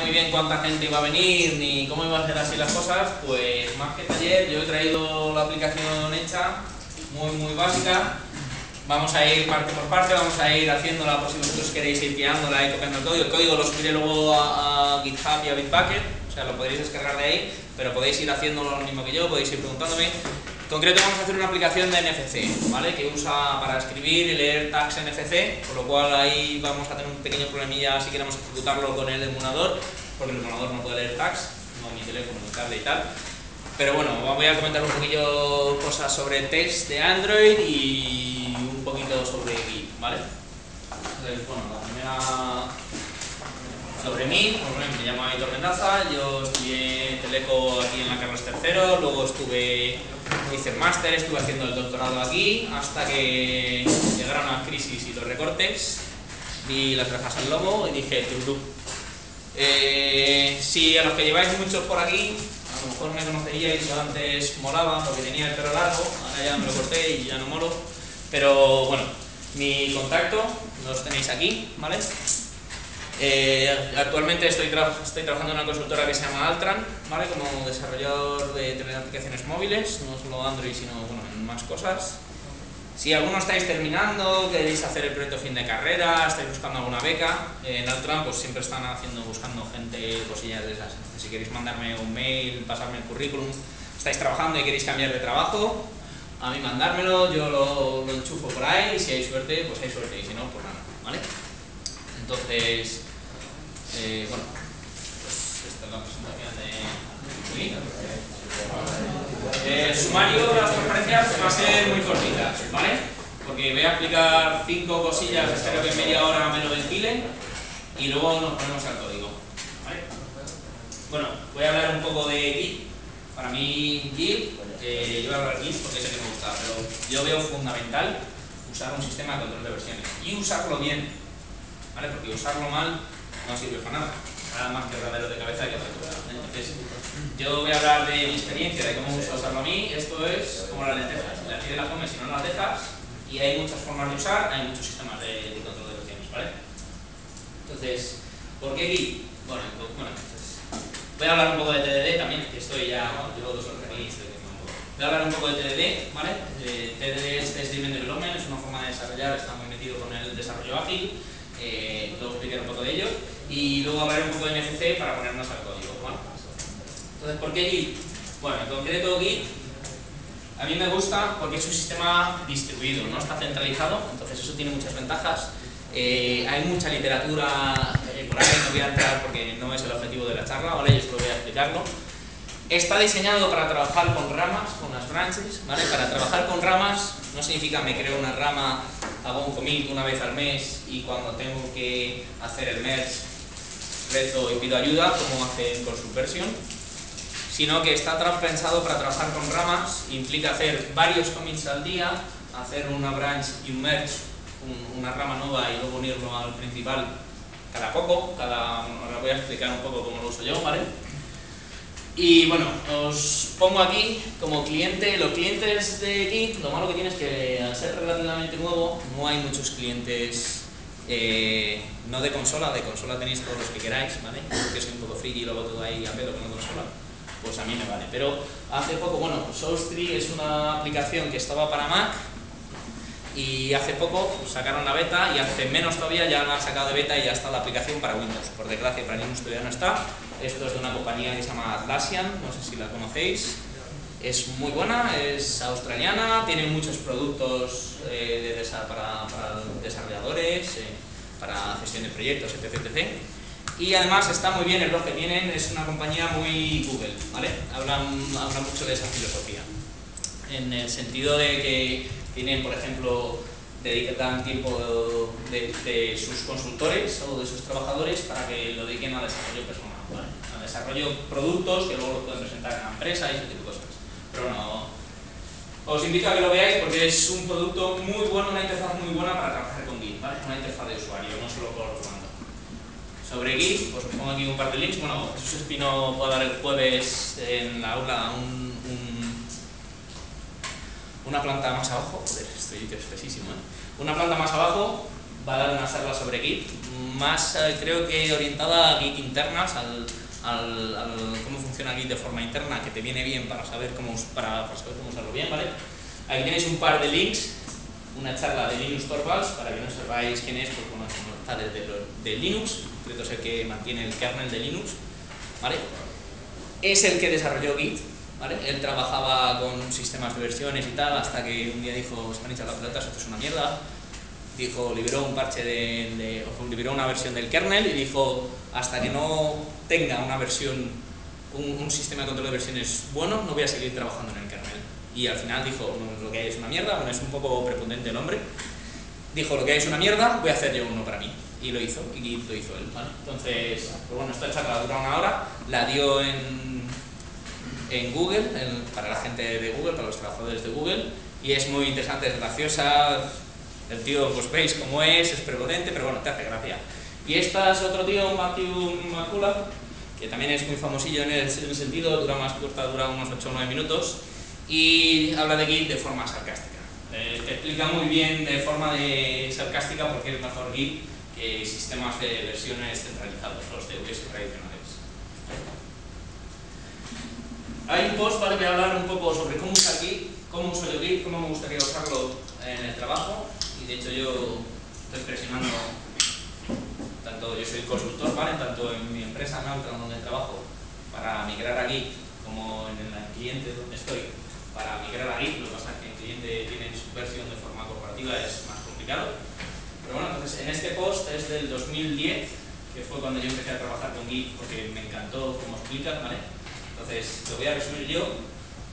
muy bien cuánta gente iba a venir ni cómo iba a ser así las cosas, pues más que taller yo he traído la aplicación hecha, muy básica. Vamos a ir parte por parte, vamos a ir haciéndola por si vosotros queréis ir guiándola y copiando el código. El código lo subiré luego a GitHub y a Bitbucket, o sea, lo podéis descargar de ahí, pero podéis ir haciéndolo lo mismo que yo, podéis ir preguntándome. En concreto vamos a hacer una aplicación de NFC, ¿vale? Que usa para escribir y leer tags NFC, por lo cual ahí vamos a tener un pequeño problemilla si queremos ejecutarlo con el emulador, porque el emulador no puede leer tags, no mi teléfono, mi tablet y tal. Pero bueno, voy a comentar un poquillo cosas sobre text de Android y un poquito sobre Git, ¿vale? Entonces, bueno, la primera sobre mí, pues, me llamo Aitor Mendaza, yo estudié Teleco aquí en la Carlos III, luego hice el máster, estuve haciendo el doctorado aquí, hasta que llegaron las crisis y los recortes, vi las orejas al lobo y dije, tururú. Si a los que lleváis muchos por aquí, a lo mejor me conoceríais, yo antes molaba porque tenía el pelo largo, ahora ya me lo corté y ya no molo, pero bueno, mi contacto los tenéis aquí, ¿vale? Actualmente estoy trabajando en una consultora que se llama Altran, ¿vale? Como desarrollador de aplicaciones móviles, no solo Android sino bueno, en más cosas. Si alguno estáis terminando, queréis hacer el proyecto fin de carrera, estáis buscando alguna beca, en Altran pues siempre están buscando gente, cosillas de esas. Entonces, si queréis mandarme un mail, pasarme el currículum, estáis trabajando y queréis cambiar de trabajo, a mí mandármelo, yo lo enchufo por ahí y si hay suerte, pues hay suerte y si no, pues nada, ¿vale? Entonces, bueno, pues esta es la presentación de el sumario de las conferencias va a ser muy cortita, ¿vale? Porque voy a explicar 5 cosillas, espero que en media hora me lo ventilen y luego nos ponemos al código, ¿vale? Bueno, voy a hablar un poco de Git. Para mí Git, yo voy a hablar de Git porque es el que me gusta, pero yo veo fundamental usar un sistema de control de versiones y usarlo bien, ¿vale? Porque usarlo mal no sirve para nada más que quebradero de cabeza que otra cosa. Entonces, yo voy a hablar de mi experiencia, de cómo me gusta usarlo a mí. Esto es como las lentejas, las tienes las comes si no las dejas, y hay muchas formas de usar, hay muchos sistemas de control de versiones, ¿vale? Entonces, ¿por qué Git? Bueno, entonces, voy a hablar un poco de TDD también, que estoy ya, llevo 2 horas aquí y estoy un poco. Voy a hablar un poco de TDD, ¿vale? TDD es Test Driven Development, es una forma de desarrollar, está muy metido con el desarrollo ágil. Luego explicaré un poco de ello y luego hablaré un poco de NFC para ponernos al código, ¿vale? Entonces, ¿por qué Git? Bueno, en concreto Git a mí me gusta porque es un sistema distribuido, no está centralizado, entonces eso tiene muchas ventajas. Hay mucha literatura por ahí, no voy a entrar porque no es el objetivo de la charla, ¿vale? Yo solo voy a explicarlo. Está diseñado para trabajar con ramas, con las branches, ¿vale? Para trabajar con ramas no significa me creo una rama, hago un commit una vez al mes y cuando tengo que hacer el merge rezo y pido ayuda, como hace con Subversion, sino que está pensado para trabajar con ramas, implica hacer varios commits al día, hacer una branch y un merge, una rama nueva y luego unirlo al principal cada poco, ahora voy a explicar un poco cómo lo uso yo, ¿vale? Y bueno, os pongo aquí como cliente, los clientes de Git, lo malo que tiene es que al ser relativamente nuevo no hay muchos clientes, no de consola tenéis todos los que queráis, ¿vale? Porque soy un poco friki y luego todo ahí a pelo con consola, pues a mí me vale. Pero hace poco, bueno, SourceTree es una aplicación que estaba para Mac y hace poco sacaron la beta y hace menos todavía ya la han sacado de beta y ya está la aplicación para Windows. Por desgracia para Linux todavía no está. Esto es de una compañía que se llama Atlassian, no sé si la conocéis. Es muy buena, es australiana, tiene muchos productos para desarrolladores, para gestión de proyectos, etc. Y además está muy bien el blog que tienen, es una compañía muy Google, ¿vale? Hablan mucho de esa filosofía. En el sentido de que tienen, por ejemplo, dedican tiempo de sus consultores o de sus trabajadores para que lo dediquen al desarrollo personal, ¿vale? Al desarrollo de productos que luego los pueden presentar en la empresa y ese tipo de cosas. Pero no, os invito a que lo veáis porque es un producto muy bueno, una interfaz muy buena para trabajar con Git, ¿vale? Una interfaz de usuario, no solo por comando. Sobre Git, pues os pongo aquí un par de links. Bueno, Jesús Espino puede dar el jueves en la aula una planta más abajo, joder, estoy espesísimo, ¿eh? Una planta más abajo va a dar una charla sobre Git, más creo que orientada a Git internas, cómo funciona Git de forma interna, que te viene bien para saber cómo usarlo bien, ¿vale? Aquí tenéis un par de links, una charla de Linus Torvalds, para que no sepáis quién es, pues bueno, está de Linux, es el que mantiene el kernel de Linux, ¿vale? Es el que desarrolló Git, ¿vale? Él trabajaba con sistemas de versiones y tal, hasta que un día dijo, se me han hinchado las pelotas, esto es una mierda. Dijo, liberó un parche liberó una versión del kernel y dijo, hasta que no tenga una versión, un sistema de control de versiones bueno, no voy a seguir trabajando en el kernel. Y al final dijo, no, lo que hay es una mierda, bueno, es un poco prepotente el hombre. Dijo, lo que hay es una mierda, voy a hacer yo uno para mí. Y lo hizo, y lo hizo él, ¿vale? Entonces, pues bueno, esta charla dura 1 hora, la dio en Google, para la gente de Google, para los trabajadores de Google, y es muy interesante, es graciosa. El tío, pues veis cómo es prepotente, pero bueno, te hace gracia. Y esta es otro tío, Matthew McCullough, que también es muy famosillo en el sentido, dura más corta, dura unos 8 o 9 minutos, y habla de Git de forma sarcástica. Te explica muy bien de forma sarcástica por qué es mejor Git que sistemas de versiones centralizados, los DVS tradicionales. Hay un post, ¿vale? Voy a hablar un poco sobre cómo usar Git, cómo uso yo Git, cómo me gustaría usarlo en el trabajo. Y de hecho yo estoy presionando, yo soy consultor, ¿vale? Tanto en mi empresa Neutron donde trabajo, para migrar a Git, como en el cliente donde estoy, para migrar a Git. Lo que pasa es que el cliente tiene su versión de forma corporativa, es más complicado. Pero bueno, entonces en este post es del 2010, que fue cuando yo empecé a trabajar con Git, porque me encantó cómo explica, ¿vale? Entonces lo voy a resumir yo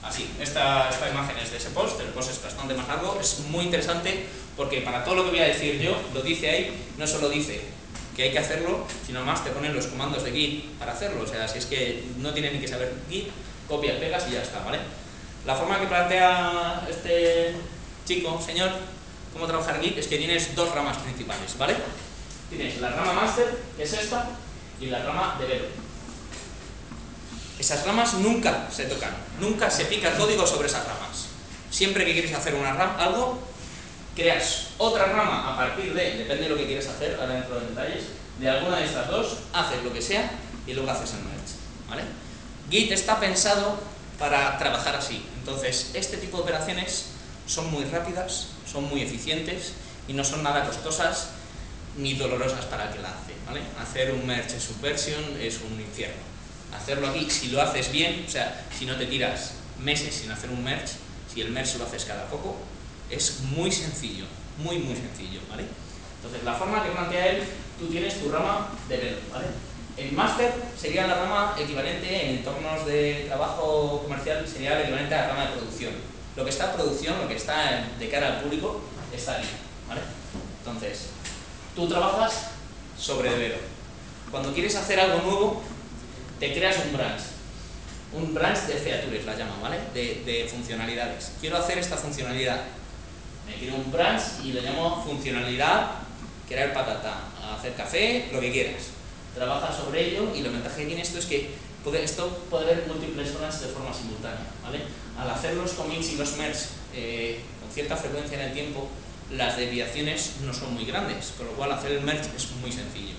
así. Esta imagen es de ese post, el post es bastante más largo, es muy interesante porque para todo lo que voy a decir yo, lo dice ahí, no solo dice que hay que hacerlo, sino más te ponen los comandos de Git para hacerlo. O sea, si es que no tienes ni que saber Git, copias, pegas y ya está, ¿vale? La forma que plantea este chico, señor, cómo trabajar Git es que tienes 2 ramas principales, ¿vale? Tienes la rama master, que es esta, y la rama develop. Esas ramas nunca se tocan, nunca se pica el código sobre esas ramas. Siempre que quieres hacer algo, creas otra rama a partir depende de lo que quieres hacer, ahora dentro de detalles, de alguna de estas dos, haces lo que sea y luego haces el merge, ¿vale? Git está pensado para trabajar así. Entonces, este tipo de operaciones son muy rápidas, son muy eficientes y no son nada costosas ni dolorosas para el que la hace, ¿vale? Hacer un merge en Subversion es un infierno. Hacerlo aquí, si lo haces bien, o sea, si no te tiras meses sin hacer un merge, si el merge lo haces cada poco, es muy sencillo, muy sencillo, ¿vale? Entonces, la forma que plantea él, tú tienes tu rama de develop, ¿vale? El master sería la rama equivalente en entornos de trabajo comercial, sería el equivalente a la rama de producción. Lo que está en producción, lo que está de cara al público, está aquí, ¿vale? Entonces, tú trabajas sobre develop. Cuando quieres hacer algo nuevo, te creas un branch de features, la llaman, ¿vale? De funcionalidades. Quiero hacer esta funcionalidad. Me creo un branch y le llamo funcionalidad, crear patata, hacer café, lo que quieras. Trabaja sobre ello y la ventaja que tiene esto es que esto puede ver múltiples zonas de forma simultánea, ¿vale? Al hacer los commits y los merge con cierta frecuencia en el tiempo, las desviaciones no son muy grandes, con lo cual hacer el merge es muy sencillo.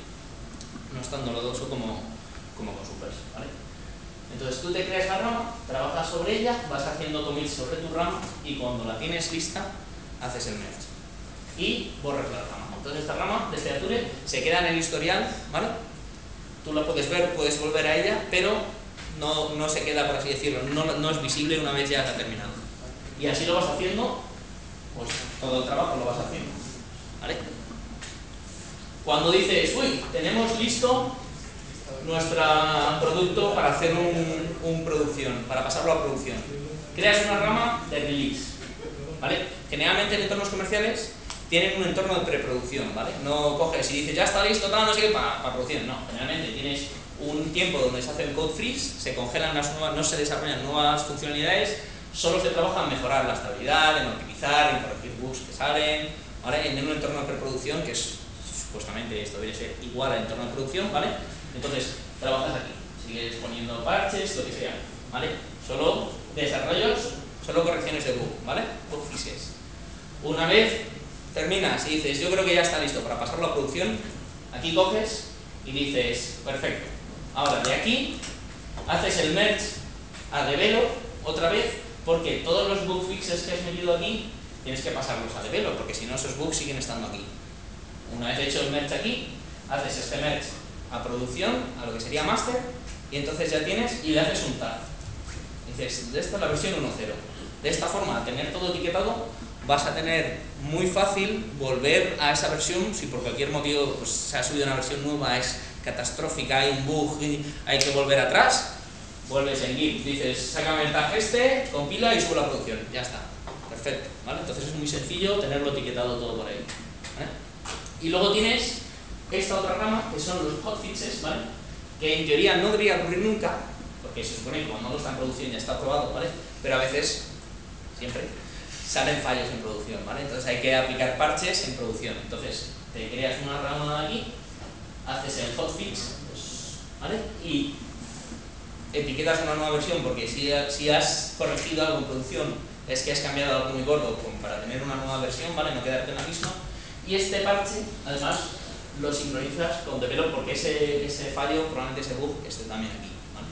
No es tan doloroso como con Subversion, ¿vale? Entonces tú te creas la rama, trabajas sobre ella, vas haciendo commits sobre tu rama y cuando la tienes lista, haces el merge y borras la rama. Entonces esta rama de feature se queda en el historial, ¿vale? Tú la puedes ver, puedes volver a ella, pero no se queda, por así decirlo, no es visible una vez ya está terminado. Y así lo vas haciendo, pues todo el trabajo lo vas haciendo, ¿vale? Cuando dices, uy, tenemos listo nuestro producto para hacer producción, para pasarlo a producción, creas una rama de release, ¿vale? Generalmente en entornos comerciales tienen un entorno de preproducción, ¿vale? No coges y dices, ya está listo, tal, no sé qué, para producción. No, generalmente tienes un tiempo donde se hace el code freeze, se congelan las nuevas, no se desarrollan nuevas funcionalidades, solo se trabaja en mejorar la estabilidad, en optimizar, en corregir bugs que salen, ¿vale? En un entorno de preproducción, que es supuestamente esto debería ser igual al entorno de producción, ¿vale? Entonces, trabajas aquí, sigues poniendo parches, lo que sea, ¿vale? Solo desarrollos, solo correcciones de bug, ¿vale? Bug fixes. Una vez terminas y dices, yo creo que ya está listo para pasarlo a producción, aquí coges y dices, perfecto, ahora de aquí haces el merge a develop otra vez, porque todos los bug fixes que has metido aquí tienes que pasarlos a develop, porque si no esos bugs siguen estando aquí. Una vez hecho el merge aquí, haces este merge a producción, a lo que sería master, y entonces ya tienes, y le haces un tag. Dices, esta es la versión 1.0. De esta forma, al tener todo etiquetado, vas a tener muy fácil volver a esa versión, si por cualquier motivo pues, se ha subido una versión nueva, es catastrófica, hay un bug, hay que volver atrás, vuelves en Git, dices, sácame el tag este, compila y sube la producción, ya está, perfecto, ¿vale? Entonces es muy sencillo tenerlo etiquetado todo por ahí, ¿vale? Y luego tienes esta otra rama, que son los hotfixes, ¿vale? Que en teoría no debería ocurrir nunca, porque se supone que cuando no lo está en producción ya está aprobado, ¿vale? Pero a veces, siempre, salen fallos en producción, ¿vale? Entonces hay que aplicar parches en producción. Entonces, te creas una rama aquí, haces el hotfix, ¿vale? Y etiquetas una nueva versión, porque si has corregido algo en producción, es que has cambiado algo muy gordo para tener una nueva versión, ¿vale? No quedarte en la misma. Y este parche, además, lo sincronizas con develop, porque ese fallo, probablemente ese bug, esté también aquí, ¿vale?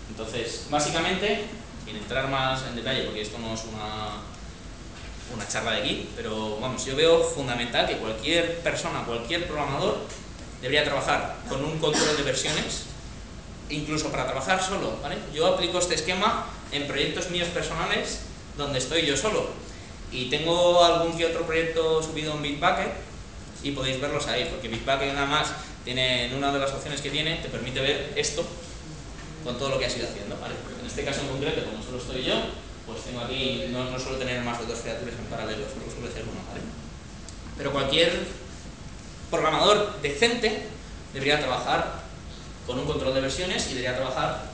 Entonces, básicamente, sin entrar más en detalle, porque esto no es una charla de Git, pero vamos, yo veo fundamental que cualquier persona, cualquier programador, debería trabajar con un control de versiones, incluso para trabajar solo, ¿vale? Yo aplico este esquema en proyectos míos personales, donde estoy yo solo, y tengo algún que otro proyecto subido en Bitbucket, y podéis verlos ahí, porque Bitbucket nada más tiene, en una de las opciones que tiene, te permite ver esto con todo lo que has ido haciendo, ¿vale? En este caso en concreto, como solo estoy yo, pues tengo aquí, no suelo tener más de 2 criaturas en paralelo, solo suele ser uno, ¿vale? Pero cualquier programador decente debería trabajar con un control de versiones y debería trabajar,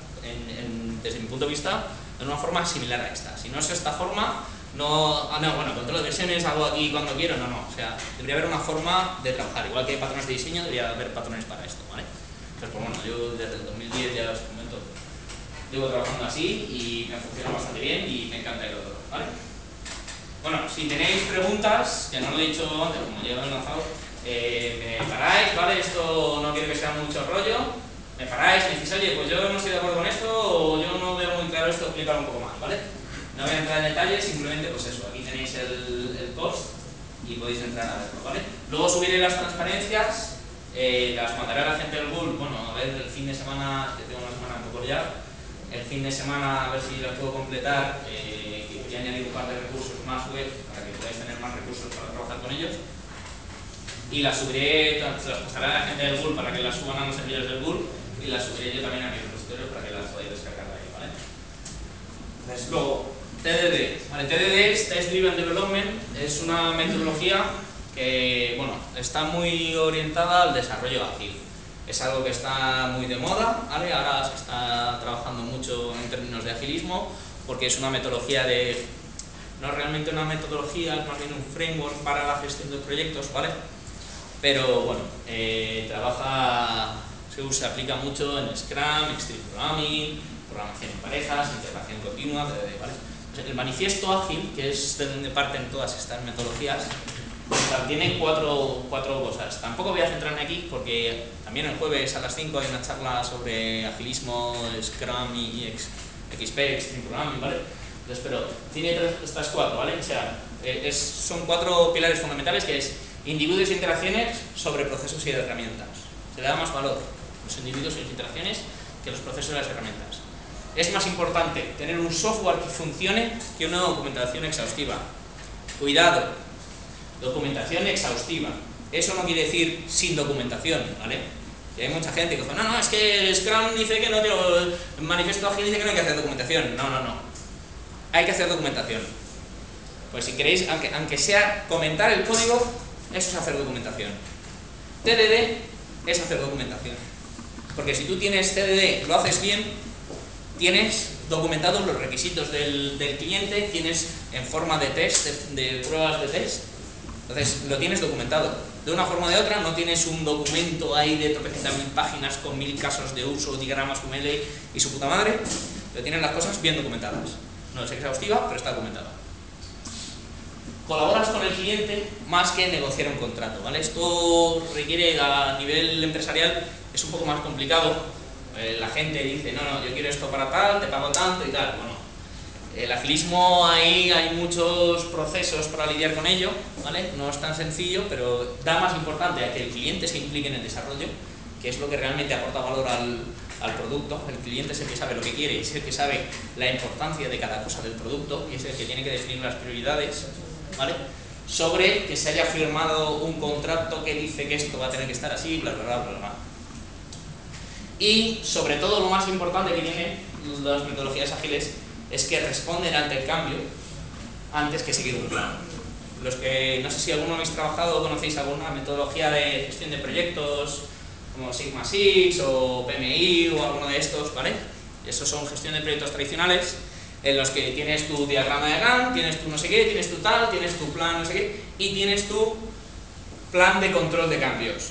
desde mi punto de vista, de una forma similar a esta. Si no es esta forma, bueno, control de versiones, hago aquí cuando quiero, no, o sea, debería haber una forma de trabajar, igual que hay patrones de diseño, debería haber patrones para esto, ¿vale? Entonces, pues bueno, yo desde el 2010 ya os comento, llevo trabajando así y me funciona bastante bien y me encanta el otro, ¿vale? Bueno, si tenéis preguntas, que no lo he dicho antes, como ya lo he enlazado, me paráis, ¿vale? Esto no quiero que sea mucho rollo, me paráis, me decís, oye, pues yo no estoy de acuerdo con esto, o yo no veo muy claro esto, explícalo un poco más, ¿vale? No voy a entrar en detalle, simplemente pues eso, aquí tenéis el post y podéis entrar a verlo, ¿vale? Luego subiré las transparencias, las mandaré a la gente del Google, bueno, a ver el fin de semana, que tengo una semana un poco ya, el fin de semana a ver si las puedo completar, que voy a añadir un par de recursos más web para que podáis tener más recursos para trabajar con ellos. Y las subiré, las pasaré a la gente del Google para que las suban a los servidores del Google y las subiré yo también a mi repositorio para que las podáis descargar de ahí, ¿vale? Entonces, luego, TDD. Vale, TDD es Test Driven Development, es una metodología que, bueno, está muy orientada al desarrollo ágil. Es algo que está muy de moda, ¿vale? Ahora se está trabajando mucho en términos de agilismo, porque es una metodología no es realmente una metodología, es más bien un framework para la gestión de proyectos, ¿vale? Pero bueno, se aplica mucho en Scrum, Extreme Programming, programación en parejas, integración continua, TDD, ¿vale? El manifiesto ágil, que es de donde parten todas estas metodologías, tiene cuatro cosas. Tampoco voy a centrarme aquí porque también el jueves a las 5 hay una charla sobre agilismo, Scrum y XP, Extreme Programming, ¿vale? Entonces, pero tiene estas cuatro, ¿vale? O sea, son 4 pilares fundamentales, que es individuos e interacciones sobre procesos y herramientas. Se le da más valor a los individuos y las interacciones que los procesos y las herramientas. Es más importante tener un software que funcione que una documentación exhaustiva. Cuidado, documentación exhaustiva. Eso no quiere decir sin documentación, ¿vale? Y hay mucha gente que dice, no, es que el Scrum dice que no, el manifiesto ágil dice que no hay que hacer documentación. No. Hay que hacer documentación. Pues si queréis, aunque sea comentar el código, eso es hacer documentación. TDD es hacer documentación. Porque si tú tienes TDD, lo haces bien, tienes documentados los requisitos del cliente, tienes en forma de test, de pruebas de test, entonces lo tienes documentado. De una forma o de otra, no tienes un documento ahí de tropecientas mil páginas con 1000 casos de uso, diagramas, UML y su puta madre, pero tienes las cosas bien documentadas. No es exhaustiva, pero está documentada. colaboras con el cliente más que negociar un contrato, ¿vale? Esto requiere, a nivel empresarial, es un poco más complicado. La gente dice, no, yo quiero esto para tal, te pago tanto y tal. Bueno, el agilismo, ahí hay muchos procesos para lidiar con ello, ¿vale? No es tan sencillo, pero da más importancia a que el cliente se implique en el desarrollo, que es lo que realmente aporta valor al producto. El cliente es el que sabe lo que quiere y es el que sabe la importancia de cada cosa del producto y es el que tiene que definir las prioridades, ¿vale? Sobre que se haya firmado un contrato que dice que esto va a tener que estar así, bla, bla, bla, bla, bla. Y sobre todo lo más importante que tienen las metodologías ágiles es que responden ante el cambio antes que seguir un plan. Los que, no sé si alguno habéis trabajado o conocéis alguna metodología de gestión de proyectos como Sigma Six o PMI o alguno de estos, ¿vale? Esos son gestión de proyectos tradicionales en los que tienes tu diagrama de Gantt, tienes tu no sé qué, tienes tu tal, tienes tu plan no sé qué y tienes tu plan de control de cambios.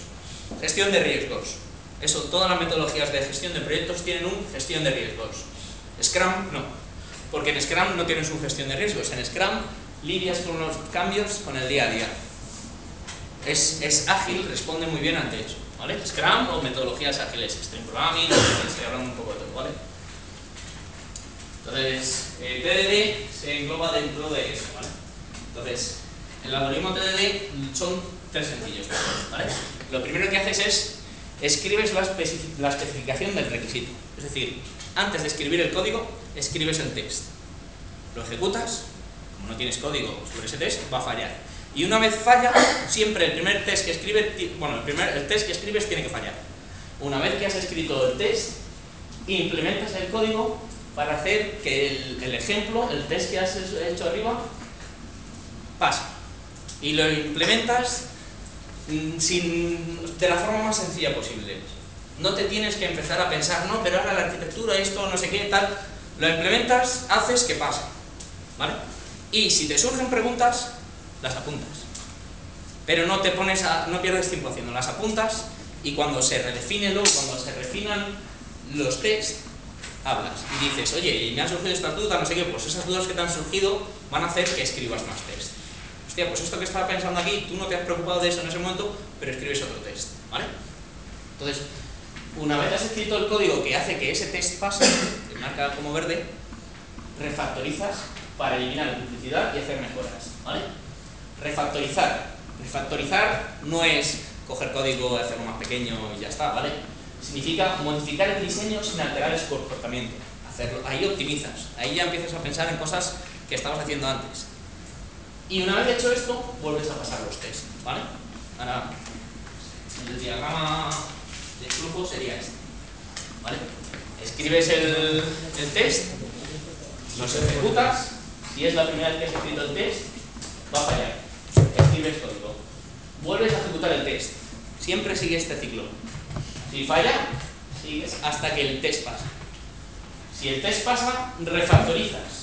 Gestión de riesgos. Eso, todas las metodologías de gestión de proyectos tienen un gestión de riesgos. Scrum no, porque en Scrum no tienes un gestión de riesgos. En Scrum lidias con los cambios con el día a día. Es ágil, responde muy bien ante eso, ¿vale? Scrum o metodologías ágiles, Stream Programming, estoy hablando un poco de todo, ¿vale? Entonces, TDD se engloba dentro de eso, ¿vale? Entonces, el algoritmo TDD son tres sencillos, ¿vale? Lo primero que haces es escribes la especificación del requisito. Es decir, antes de escribir el código, escribes el test. Lo ejecutas, como no tienes código sobre ese test, va a fallar. Y una vez falla, siempre el primer test que escribes, el test que escribes tiene que fallar. Una vez que has escrito el test, implementas el código para hacer que el ejemplo, el test que has hecho arriba, pase. Y lo implementas de la forma más sencilla posible. No te tienes que empezar a pensar, no, pero ahora la arquitectura, esto, no sé qué, tal. Lo implementas, haces que pase, ¿vale? Y si te surgen preguntas, las apuntas. Pero no te pones no pierdes tiempo haciendo, las apuntas y cuando se redefine cuando se refinan los tests, hablas y dices, oye, me han surgido estas dudas, no sé qué, pues esas dudas que te han surgido van a hacer que escribas más test. Hostia, pues esto que estaba pensando aquí, tú no te has preocupado de eso en ese momento, pero escribes otro test, ¿vale? Entonces, una vez has escrito el código que hace que ese test pase, que marca como verde, refactorizas para eliminar duplicidad y hacer mejoras, ¿vale? Refactorizar. Refactorizar no es coger código, hacerlo más pequeño y ya está, ¿vale? Significa modificar el diseño sin alterar su comportamiento. Ahí optimizas, ahí ya empiezas a pensar en cosas que estabas haciendo antes. Y una vez hecho esto, vuelves a pasar los tests, ¿vale? Ahora, el diagrama de flujo sería este, ¿vale? Escribes el test, los ejecutas, si es la primera vez que has escrito el test, va a fallar. Escribes código, vuelves a ejecutar el test, siempre sigue este ciclo. Si falla, sigues hasta que el test pasa. Si el test pasa, refactorizas.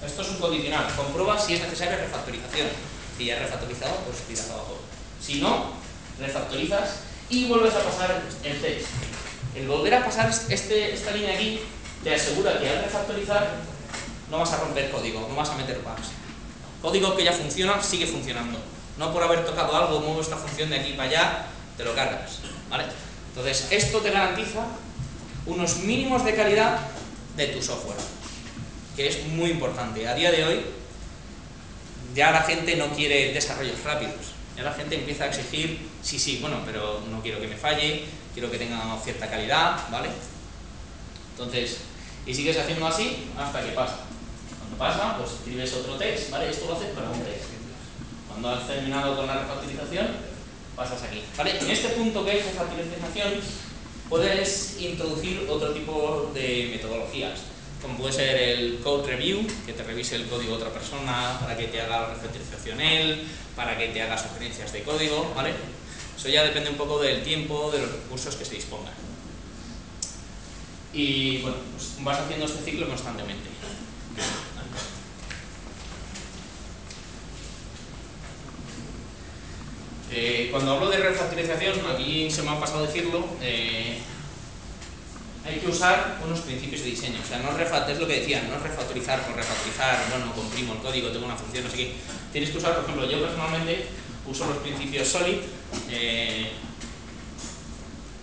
Esto es un condicional, comprueba si es necesaria refactorización. Si ya has refactorizado, pues tiras abajo. Si no, refactorizas y vuelves a pasar el test. El volver a pasar esta línea aquí te asegura que al refactorizar no vas a romper código, no vas a meter bugs. Código que ya funciona, sigue funcionando. No por haber tocado algo, muevo esta función de aquí para allá, te lo cargas, ¿vale? Entonces, esto te garantiza unos mínimos de calidad de tu software, que es muy importante. A día de hoy, ya la gente no quiere desarrollos rápidos. Ya la gente empieza a exigir, sí, bueno, pero no quiero que me falle, quiero que tenga cierta calidad, ¿vale? Entonces, y sigues haciendo así hasta que pasa. Cuando pasa, pues escribes otro test, ¿vale? Esto lo haces para un test. Cuando has terminado con la refactorización, pasas aquí, ¿vale? En este punto que es refactorización, puedes introducir otro tipo de metodologías, como puede ser el code review, que te revise el código de otra persona para que te haga la refactorización él, para que te haga sugerencias de código, ¿vale? Eso ya depende un poco del tiempo, de los recursos que se dispongan. Y bueno, pues vas haciendo este ciclo constantemente. Cuando hablo de refactorización, aquí se me ha pasado decirlo, hay hay que usar unos principios de diseño. O sea, no es lo que decían, no es refactorizar por refactorizar, bueno, comprimo el código, tengo una función, no sé qué. Tienes que usar, por ejemplo, yo personalmente uso los principios SOLID.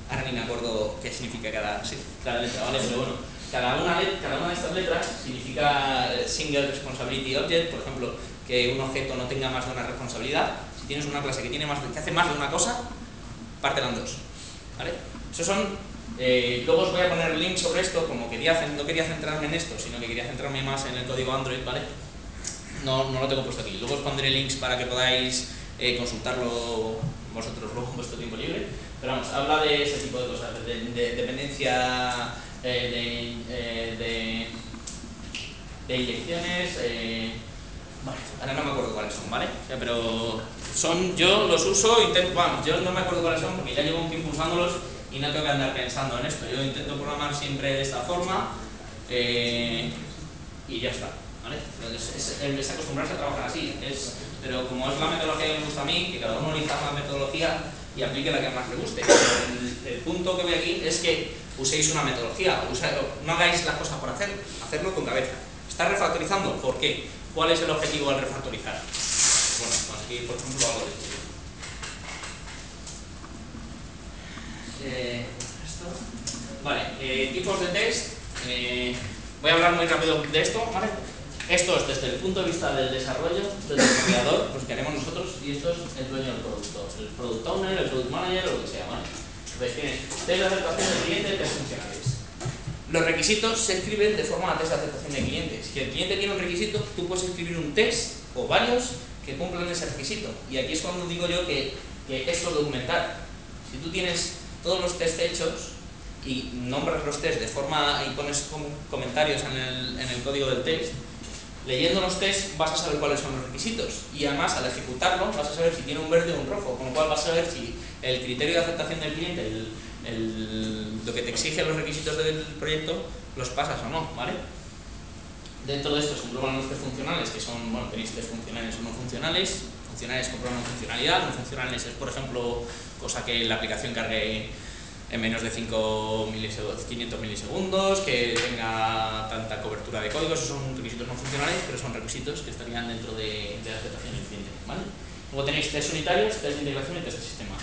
Ahora ni me acuerdo qué significa cada letra, ¿vale? Pero bueno, cada una de estas letras significa Single Responsibility Object, por ejemplo, que un objeto no tenga más de una responsabilidad. Si tienes una clase que hace más de una cosa, pártela en dos, ¿vale? Esos son. Luego os voy a poner links sobre esto, como no quería centrarme en esto, sino que quería centrarme más en el código Android, ¿vale? No lo tengo puesto aquí. Luego os pondré links para que podáis consultarlo vosotros luego en vuestro tiempo libre. Pero vamos, habla de ese tipo de cosas, de dependencia, de inyecciones, vale, ahora no me acuerdo cuáles son, ¿vale? O sea, pero yo los uso, yo no me acuerdo cuáles son porque ya llevo un tiempo usándolos y no tengo que andar pensando en esto. Yo intento programar siempre de esta forma y ya está, ¿vale? Es acostumbrarse a trabajar así, pero como es la metodología que me gusta a mí, que cada uno elija una metodología y aplique la que más le guste. El punto que veo aquí es que uséis una metodología, no hagáis las cosas por hacerlo con cabeza. ¿Estás refactorizando? ¿Por qué? ¿Cuál es el objetivo al refactorizar? Bueno, conseguir, por ejemplo, algo de esto. Vale, tipos de test. Voy a hablar muy rápido de esto, ¿vale? Esto es desde el punto de vista del desarrollo, del desarrollador, pues que haremos nosotros, y esto es el dueño del producto, el product owner, el product manager o lo que sea, ¿vale? Entonces tienes test de aceptación del cliente, test funcionales. Los requisitos se escriben de forma a test de aceptación de clientes. Si el cliente tiene un requisito, tú puedes escribir un test o varios que cumplan ese requisito. Y aquí es cuando digo yo que esto es documentar. Si tú tienes todos los tests hechos y nombras los tests de forma y pones comentarios en el código del test, leyendo los tests vas a saber cuáles son los requisitos y además al ejecutarlo vas a saber si tiene un verde o un rojo, con lo cual vas a saber si el criterio de aceptación del cliente, lo que te exige los requisitos del proyecto, los pasas o no, ¿vale? Dentro de esto se engloban los test funcionales, que son, bueno, tenéis test funcionales o no funcionales. Funcionales comprueban funcionalidad, no funcionales es, por ejemplo, cosa que la aplicación cargue en menos de 500 milisegundos, que tenga tanta cobertura de código. Esos son requisitos no funcionales, pero son requisitos que estarían dentro de la aceptación del cliente, ¿vale? Luego tenéis test unitarios, test de integración y test de sistema.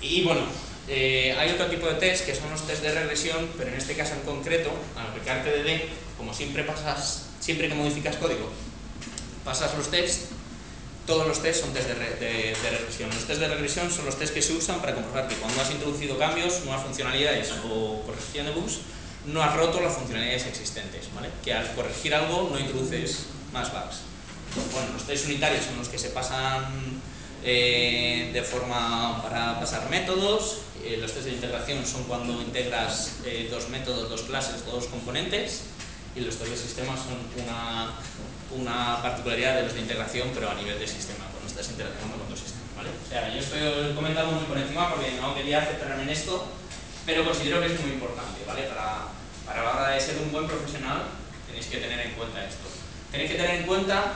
Y bueno, hay otro tipo de test que son los test de regresión, pero en este caso en concreto, al aplicar TDD, como siempre que modificas código, pasas los tests. Todos los tests son test de regresión. Los test de regresión son los tests que se usan para comprobar que cuando has introducido cambios, nuevas funcionalidades o corrección de bugs, no has roto las funcionalidades existentes, ¿vale? Que al corregir algo no introduces más bugs. Bueno, los tests unitarios son los que se pasan de forma para pasar métodos. Los tests de integración son cuando integras dos métodos, dos clases, dos componentes. Y los test de sistema son una particularidad de los de integración, pero a nivel de sistema, cuando estás interactuando con tu sistema, ¿vale? O sea, yo estoy comentando muy por encima porque no quería centrarme en esto, pero considero que es muy importante, ¿vale? Para la hora de ser un buen profesional tenéis que tener en cuenta esto. Tenéis que tener en cuenta,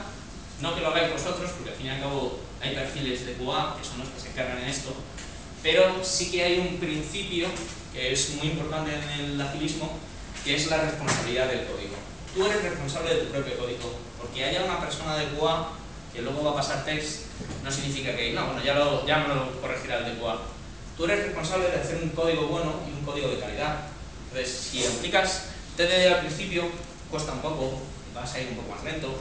no que lo hagáis vosotros, porque al fin y al cabo hay perfiles de QA que son los que se encargan en esto, pero sí que hay un principio que es muy importante en el agilismo, que es la responsabilidad del código. Tú eres responsable de tu propio código, porque haya una persona de QA que luego va a pasar test, no significa que, no, bueno, ya me lo corregirá el de QA. Tú eres responsable de hacer un código bueno y un código de calidad. Entonces, si aplicas TDD al principio, cuesta un poco, vas a ir un poco más lento,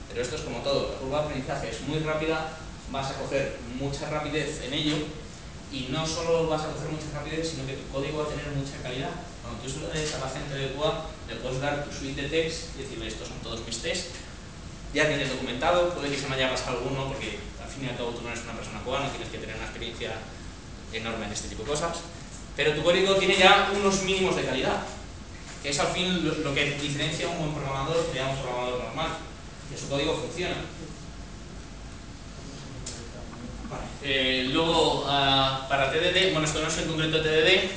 pero esto es como todo, la curva de aprendizaje es muy rápida, vas a coger mucha rapidez en ello, y no solo vas a coger mucha rapidez, sino que tu código va a tener mucha calidad. Cuando tú subes a la gente de QA, le puedes dar tu suite de tests y decirle, estos son todos mis tests, ya tienes documentado, puede que se me haya pasado alguno, porque al fin y al cabo tú no eres una persona QA, no tienes que tener una experiencia enorme en este tipo de cosas, pero tu código tiene ya unos mínimos de calidad, que es al fin lo que diferencia a un buen programador de a un programador normal, que su código funciona. Vale. Luego, para TDD, bueno, esto no es en concreto TDD,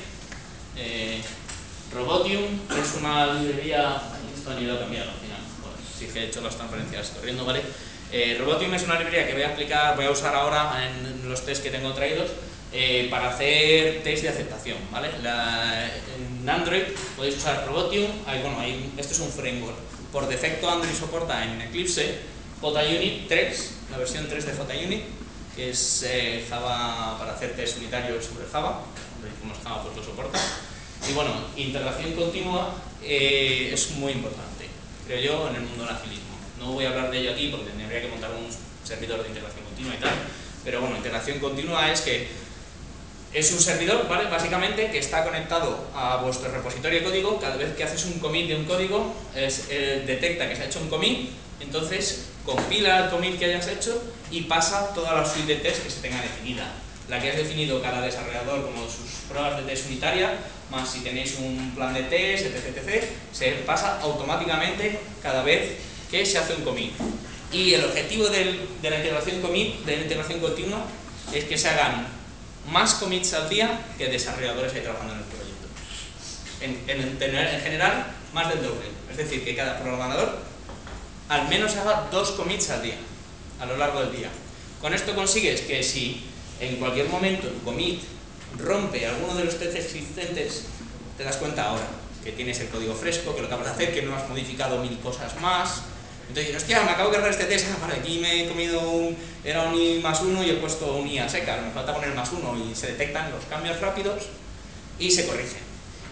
Robotium es una librería, esto ni lo he cambiado al final, bueno, sí que he hecho las transferencias corriendo, ¿vale? Robotium es una librería que voy a usar ahora en los tests que tengo traídos, para hacer test de aceptación, ¿vale? En Android podéis usar Robotium, esto es un framework. Por defecto Android soporta en Eclipse JUnit 3, la versión 3 de JUnit, que es Java para hacer test unitarios sobre Java, como es Java pues lo soporta. Y bueno, integración continua es muy importante, creo yo, en el mundo del agilismo. No voy a hablar de ello aquí porque tendría que montar un servidor de integración continua y tal, pero bueno, integración continua es que es un servidor, ¿vale? Básicamente, que está conectado a vuestro repositorio de código. Cada vez que haces un commit de un código, detecta que se ha hecho un commit, entonces compila el commit que hayas hecho y pasa toda la suite de test que se tenga definida. La que has definido cada desarrollador como sus pruebas de test unitaria, más si tenéis un plan de test, etc., se pasa automáticamente cada vez que se hace un commit. Y el objetivo de la integración commit, de la integración continua, es que se hagan más commits al día que desarrolladores ahí trabajando en el proyecto. En general, más del doble. Es decir, que cada programador al menos haga 2 commits al día, a lo largo del día. Con esto consigues que si en cualquier momento tu commit rompe alguno de los tests existentes, te das cuenta ahora que tienes el código fresco, que lo acabas de hacer, que no has modificado 1000 cosas más. Entonces, hostia, me acabo de cargar este test, vale, aquí me he comido era un i más 1 y he puesto un i a secas, me falta poner más 1 y se detectan los cambios rápidos y se corrigen.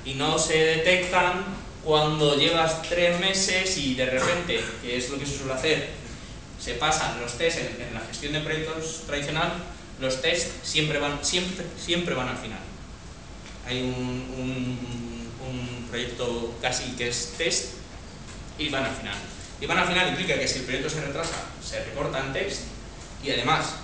Y no se detectan cuando llevas 3 meses y de repente, que es lo que se suele hacer, se pasan los tests en la gestión de proyectos tradicional, los tests siempre van al final. Hay un proyecto casi que es test y van al final. Y van al final implica que si el proyecto se retrasa, se recorta en test y además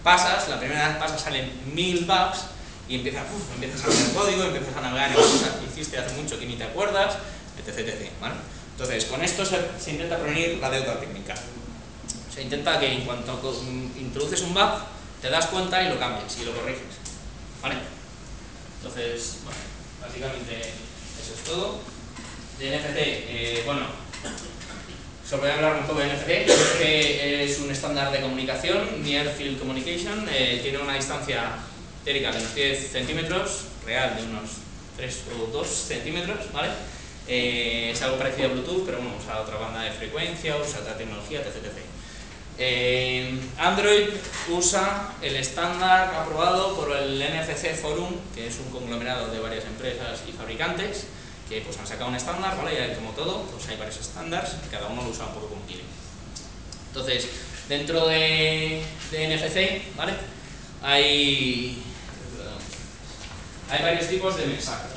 la primera vez pasas, salen 1000 bugs y empiezas a ver el código, empiezas a navegar en cosas que hiciste hace mucho que ni te acuerdas, etc. ¿Vale? Entonces, con esto se intenta prevenir la deuda técnica. Se intenta que en cuanto introduces un bug, te das cuenta y lo cambies y lo corriges. ¿Vale? Entonces, bueno, básicamente eso es todo. De NFC, os voy a hablar un poco de NFC. NFC es un estándar de comunicación, Near Field Communication, tiene una distancia teórica de unos 10 centímetros, real de unos 3 o 2 centímetros, ¿vale? Es algo parecido a Bluetooth, pero bueno, usa otra banda de frecuencia, usa otra tecnología, etc. Android usa el estándar aprobado por el NFC Forum, que es un conglomerado de varias empresas y fabricantes, que pues han sacado un estándar, ¿vale? Y como todo, pues hay varios estándares, cada uno lo usa un poco como quiere. Entonces, dentro de NFC, ¿vale? Hay varios tipos de mensajes,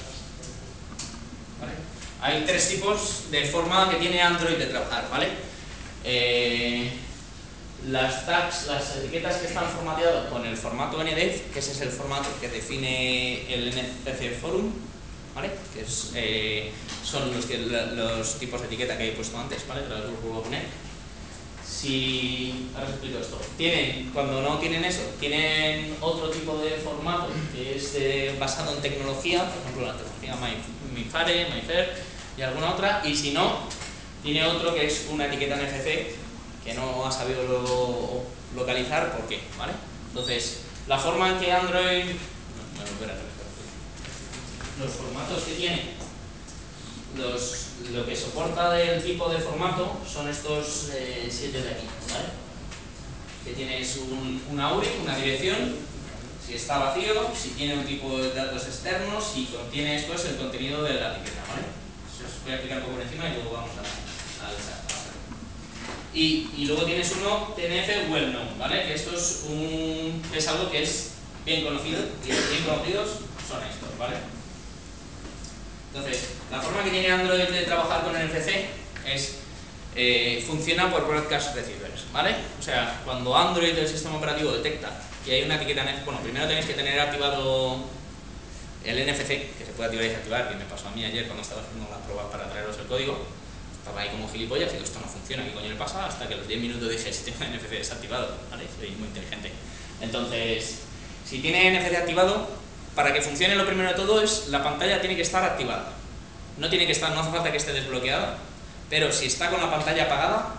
¿vale? Hay 3 tipos de forma que tiene Android de trabajar, ¿vale? Las tags, las etiquetas que están formateadas con el formato NDEF, que ese es el formato que define el NFC Forum, ¿vale? Que son los tipos de etiqueta que he puesto antes, ¿vale? Pero los vuelvo a poner. Ahora os explico esto. Cuando no tienen eso, tienen otro tipo de formato que es basado en tecnología, por ejemplo la tecnología MyFair y alguna otra, y si no, tiene otro que es una etiqueta NFC que no ha sabido localizar por qué, ¿vale? Entonces, la forma en que Android... los formatos que tiene, lo que soporta del tipo de formato son estos 7 de aquí, ¿vale? Que tienes una URI, una dirección, si está vacío, si tiene un tipo de datos externos, si contiene esto es el contenido de la etiqueta, ¿vale? Os voy a explicar un poco por encima y luego vamos al chat. Y luego tienes uno TNF well known, ¿vale? Que esto es algo que es bien conocido, y bien conocidos son estos, ¿vale? Entonces, la forma que tiene Android de trabajar con el NFC es funciona por broadcast receivers, ¿vale? O sea, cuando Android, el sistema operativo, detecta que hay una etiqueta NFC, bueno, primero tenéis que tener activado el NFC, que se puede activar y desactivar, que me pasó a mí ayer cuando estaba haciendo la prueba para traeros el código. Estaba ahí como gilipollas y digo, esto no funciona, ¿qué coño le pasa? Hasta que a los 10 minutos dije, si tengo NFC desactivado, ¿vale? Soy muy inteligente. Entonces, si tiene NFC activado, para que funcione lo primero de todo es, la pantalla tiene que estar activada. No hace falta que esté desbloqueada, pero si está con la pantalla apagada,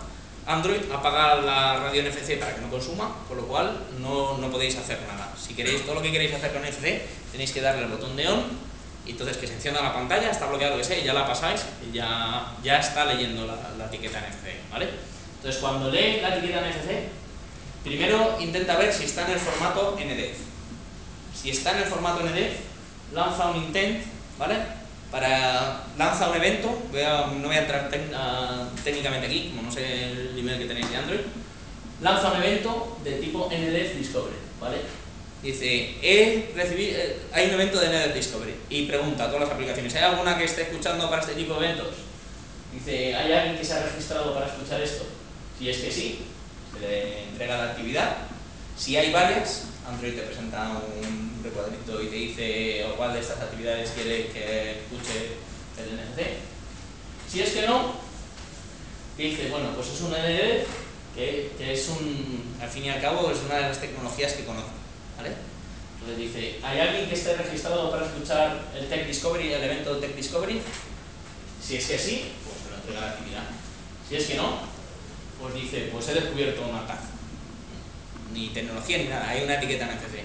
Android apaga la radio NFC para que no consuma, con lo cual no podéis hacer nada. Si queréis, todo lo que queréis hacer con NFC, tenéis que darle al botón de on, y entonces que se encienda la pantalla, está bloqueado lo que sea, y ya la pasáis, y ya está leyendo la etiqueta NFC, ¿vale? Entonces cuando lee la etiqueta NFC, primero intenta ver si está en el formato NDEF. Si está en el formato NDEF, lanza un intent, ¿vale? Lanza un evento, no voy a entrar técnicamente aquí, como no sé el email que tenéis de Android. Lanza un evento de tipo NDEF Discovery, ¿vale? Dice, hay un evento de NDEF Discovery, y pregunta a todas las aplicaciones, ¿hay alguna que esté escuchando para este tipo de eventos? Dice, ¿hay alguien que se ha registrado para escuchar esto? Si es que sí, se le entrega la actividad. Si hay varias, Android te presenta un recuadrito y te dice cuál de estas actividades quiere que escuche el NFC. Si es que no, dice, bueno, pues es un NDEF que es al fin y al cabo, es una de las tecnologías que conozco, ¿vale? Entonces dice, ¿hay alguien que esté registrado para escuchar el Tech Discovery, el evento Tech Discovery? Si es que sí, pues se lo entrega la actividad. Si es que no, pues dice, pues he descubierto un ataque. Ni tecnología ni nada, hay una etiqueta NFC.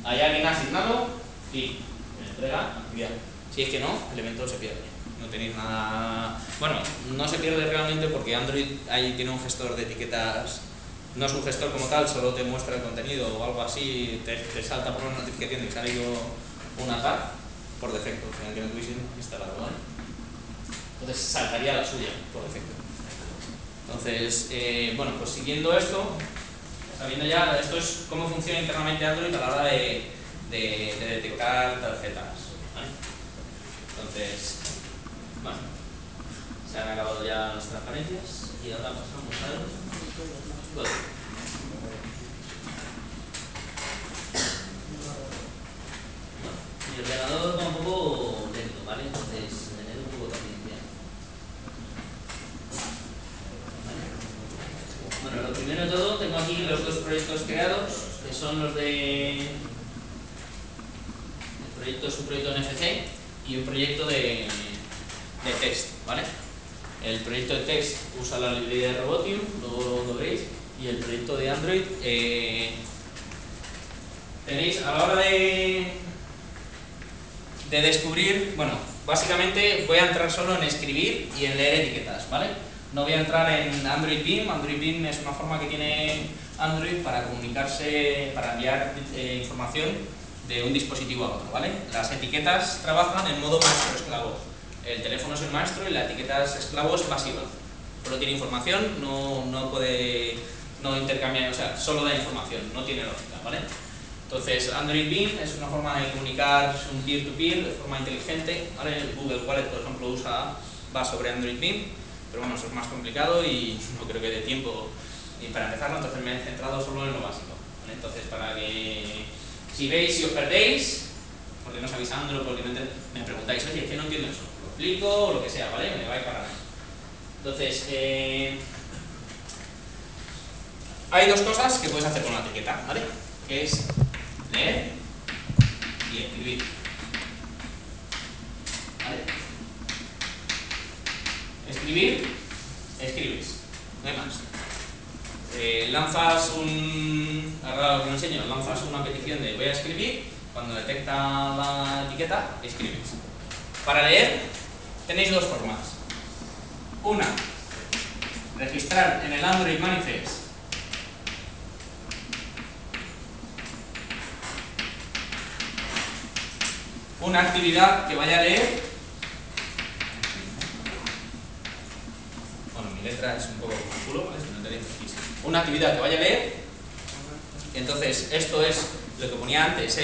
¿Hay alguien asignado? Sí, me entrega la actividad. Si es que no, el evento se pierde. No tenéis nada. Bueno, no se pierde realmente porque Android ahí tiene un gestor de etiquetas. No es un gestor como tal, solo te muestra el contenido o algo así, te salta por una notificación de que se ha ido un ataque por defecto, o sea, que no tuviese instalado, ¿vale? Entonces saltaría la suya por defecto. Entonces, bueno, pues siguiendo esto, sabiendo ya, esto es cómo funciona internamente Android a la hora de detectar tarjetas, ¿vale? Entonces, bueno, se han acabado ya las transparencias y ahora pasamos al código. Mi ordenador va un poco lento, ¿vale? Entonces, tener un poco de paciencia. Bueno, lo primero de todo, tengo aquí los dos proyectos creados, que son los de un proyecto NFC y un proyecto de test, ¿vale? El proyecto de test usa la librería de Robotium, luego lo veréis, y el proyecto de Android tenéis a la hora de descubrir, bueno, básicamente voy a entrar solo en escribir y en leer etiquetas, ¿vale? No voy a entrar en Android Beam. Android Beam es una forma que tiene Android para comunicarse, para enviar información de un dispositivo a otro, ¿vale? Las etiquetas trabajan en modo maestro-esclavo. El teléfono es el maestro y la etiqueta es esclavo, es pasiva. Solo tiene información, no puede intercambiar, o sea, solo da información, no tiene lógica, ¿vale? Entonces, Android Beam es una forma de comunicar un peer-to-peer de forma inteligente, ¿vale? El Google Wallet, por ejemplo, va sobre Android Beam, pero bueno, eso es más complicado y no creo que dé tiempo ni para empezarlo, entonces me he centrado solo en lo básico, ¿vale? Entonces, para que si os perdéis, porque no sabéis Android, porque no me preguntáis, oye, es que no entiendo eso, lo explico o lo que sea, ¿vale? Me vais para nada. Entonces, hay dos cosas que puedes hacer con la etiqueta, ¿vale? Que es leer y escribir, ¿vale? Escribir, escribes, no hay más. Ahora os lo enseño, lanzas una petición de voy a escribir, cuando detecta la etiqueta, escribes. Para leer tenéis dos formas. Una, registrar en el Android Manifest una actividad que vaya a leer. Bueno, mi letra es un poco culo, ¿vale? No tenéis una actividad que vaya a leer. Entonces, esto es lo que ponía antes,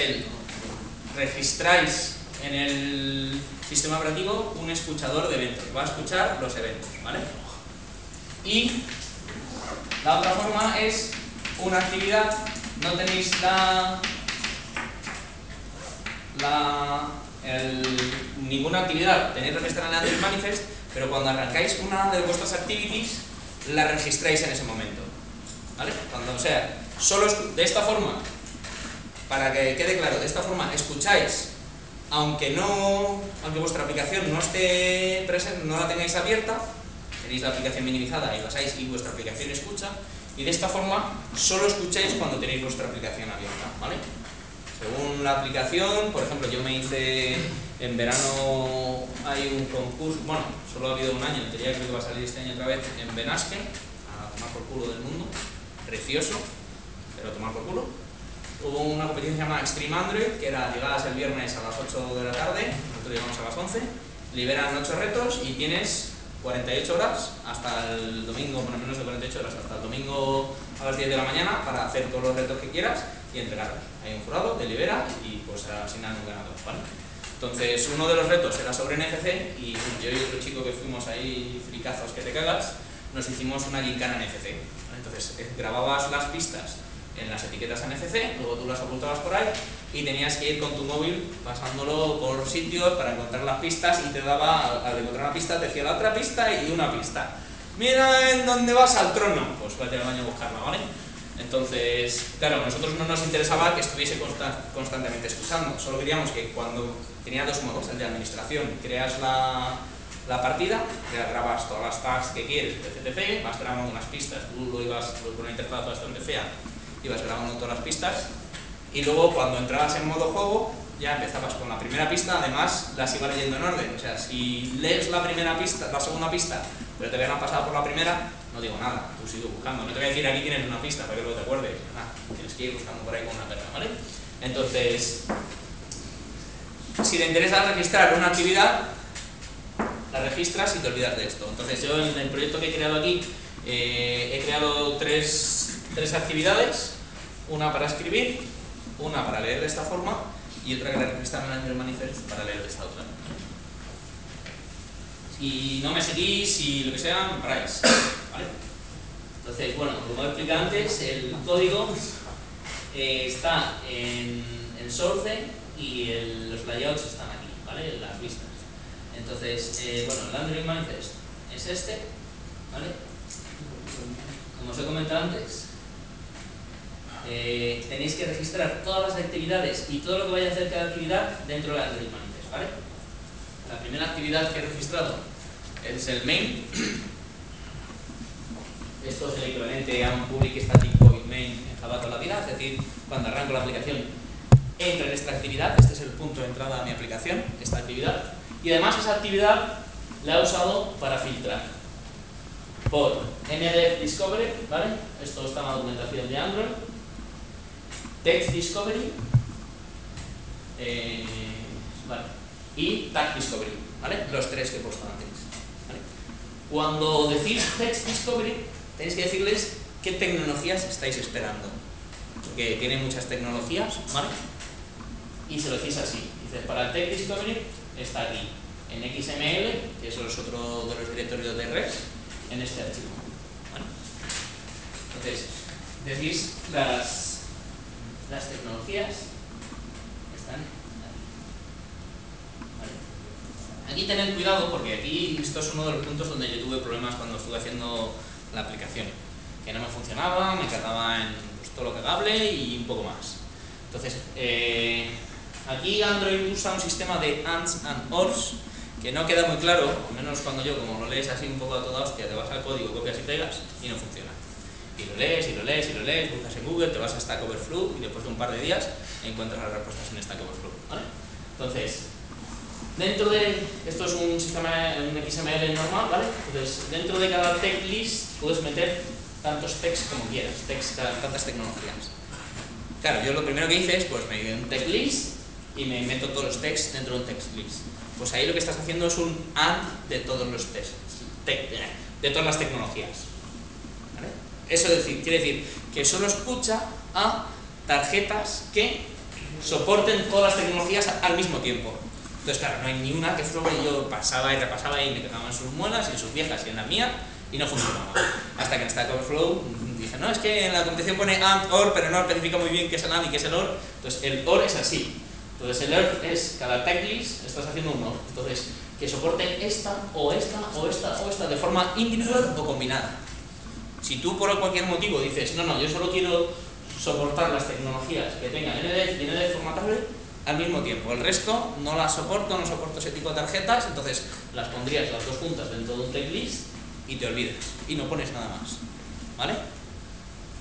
registráis en el sistema operativo un escuchador de eventos, va a escuchar los eventos, ¿vale? Y la otra forma es una actividad, no tenéis ninguna actividad tenéis registrada en el Android Manifest, pero cuando arrancáis una de vuestras activities, la registráis en ese momento, ¿vale? Cuando, o sea, solo de esta forma, para que quede claro, de esta forma escucháis, aunque vuestra aplicación no esté presente, no la tengáis abierta, tenéis la aplicación minimizada y pasáis y vuestra aplicación escucha, y de esta forma solo escucháis cuando tenéis vuestra aplicación abierta, ¿vale? Según la aplicación, por ejemplo, yo me hice en verano, hay un concurso, bueno, solo ha habido un año, en teoría creo que va a salir este año otra vez, en Benasque, a tomar por culo del mundo, precioso, pero a tomar por culo. Hubo una competición que se llama Extreme Android, que era llegadas el viernes a las 8 de la tarde, nosotros llegamos a las 11, liberan 8 retos y tienes 48 horas hasta el domingo, bueno, menos de 48 horas, hasta el domingo a las 10 de la mañana para hacer todos los retos que quieras y entregarlos. Hay un jurado, te libera y pues asignan un ganador, ¿vale? Entonces, uno de los retos era sobre NFC y yo y otro chico que fuimos ahí fricazos que te cagas, nos hicimos una gincana NFC, ¿vale? Entonces, grababas las pistas en las etiquetas NFC, luego tú las ocultabas por ahí y tenías que ir con tu móvil pasándolo por sitios para encontrar las pistas y te daba, al encontrar una pista, te decía la otra pista y una pista. Mira en dónde vas al trono, pues vete al baño a buscarla, ¿vale? Entonces, claro, a nosotros no nos interesaba que estuviese constantemente escuchando, solo queríamos que cuando tenía dos modos, el de administración, creas la partida, grabas todas las tags que quieres, etc, vas grabando unas pistas, tú lo ibas con una interfaz bastante fea, ibas grabando todas las pistas y luego cuando entrabas en modo juego ya empezabas con la primera pista, además las ibas leyendo en orden, o sea, si lees la primera pista, la segunda pista, pero te habían pasado por la primera, no digo nada, tú sigues buscando, no te voy a decir aquí tienes una pista para que luego te acuerdes, nada, tienes que ir buscando por ahí con una perra, ¿vale? Entonces, si te interesa registrar una actividad, la registras y te olvidas de esto. Entonces yo en el proyecto que he creado aquí he creado tres actividades, una para escribir, una para leer de esta forma y otra que la registra en el manifest para leer de esta otra. Si no me seguís y lo que sea, me paráis, ¿vale? Entonces, bueno, como he explicado antes, el código está en source y los layouts están aquí, ¿vale? Las vistas. Entonces, bueno, el Android Manifest es este, ¿vale? Como os he comentado antes, tenéis que registrar todas las actividades y todo lo que vaya a hacer cada actividad dentro del Android Manifest, ¿vale? La primera actividad que he registrado es el main. Esto es el equivalente a un public static void main en Java toda la vida, es decir, cuando arranco la aplicación entra en esta actividad, este es el punto de entrada a mi aplicación, esta actividad, y además esa actividad la he usado para filtrar por NDF Discovery, ¿vale? Esto está en la documentación de Android, Text Discovery, vale, y Tag Discovery, ¿vale? Los tres que he puesto antes, ¿vale? Cuando decís Text Discovery, tenéis que decirles qué tecnologías estáis esperando, porque tiene muchas tecnologías, ¿vale? Y se lo decís así, dices, para el Text Discovery está aquí, en XML, que eso es otro de los directorios de res, en este archivo, ¿vale? Entonces, decís las tecnologías están aquí, ¿vale? Aquí tened cuidado porque aquí esto es uno de los puntos donde yo tuve problemas cuando estuve haciendo la aplicación, que no me funcionaba, me cargaba en pues, todo lo cagable y un poco más. Entonces, aquí Android usa un sistema de ands and ors que no queda muy claro, al menos cuando yo, como lo lees así un poco a toda hostia, te vas al código, copias y pegas y no funciona. Y lo lees, y lo lees, y lo lees, buscas en Google, te vas a Stack Overflow y después de un par de días encuentras las respuestas en Stack Overflow, ¿vale? Entonces, dentro de, esto es un sistema, un XML normal, ¿vale? Entonces, dentro de cada text list puedes meter tantos texts como quieras, tantas tecnologías. Claro, yo lo primero que hice es, pues me doy un text list y me meto todos los texts dentro de un text list. Pues ahí lo que estás haciendo es un add de todos los texts, de todas las tecnologías, ¿vale? Eso quiere decir que solo escucha a tarjetas que soporten todas las tecnologías al mismo tiempo. Entonces, claro, no hay ni una que floje. Yo pasaba y repasaba y me quedaba en sus muelas y en sus viejas y en la mía y no funcionaba. Hasta que en Stack Overflow dije, no, es que en la competición pone AND, OR, pero no especifica muy bien qué es el AND y qué es el OR. Entonces, el OR es así. Entonces, el OR es cada text list, estás haciendo un OR. Entonces, que soporte esta o esta o esta o esta de forma individual o combinada. Si tú por cualquier motivo dices, no, yo solo quiero soportar las tecnologías que tengan NDF y NDF formatable al mismo tiempo, el resto no las soporto, no soporto ese tipo de tarjetas, entonces las pondrías las dos juntas dentro de un text list y te olvidas y no pones nada más, ¿vale?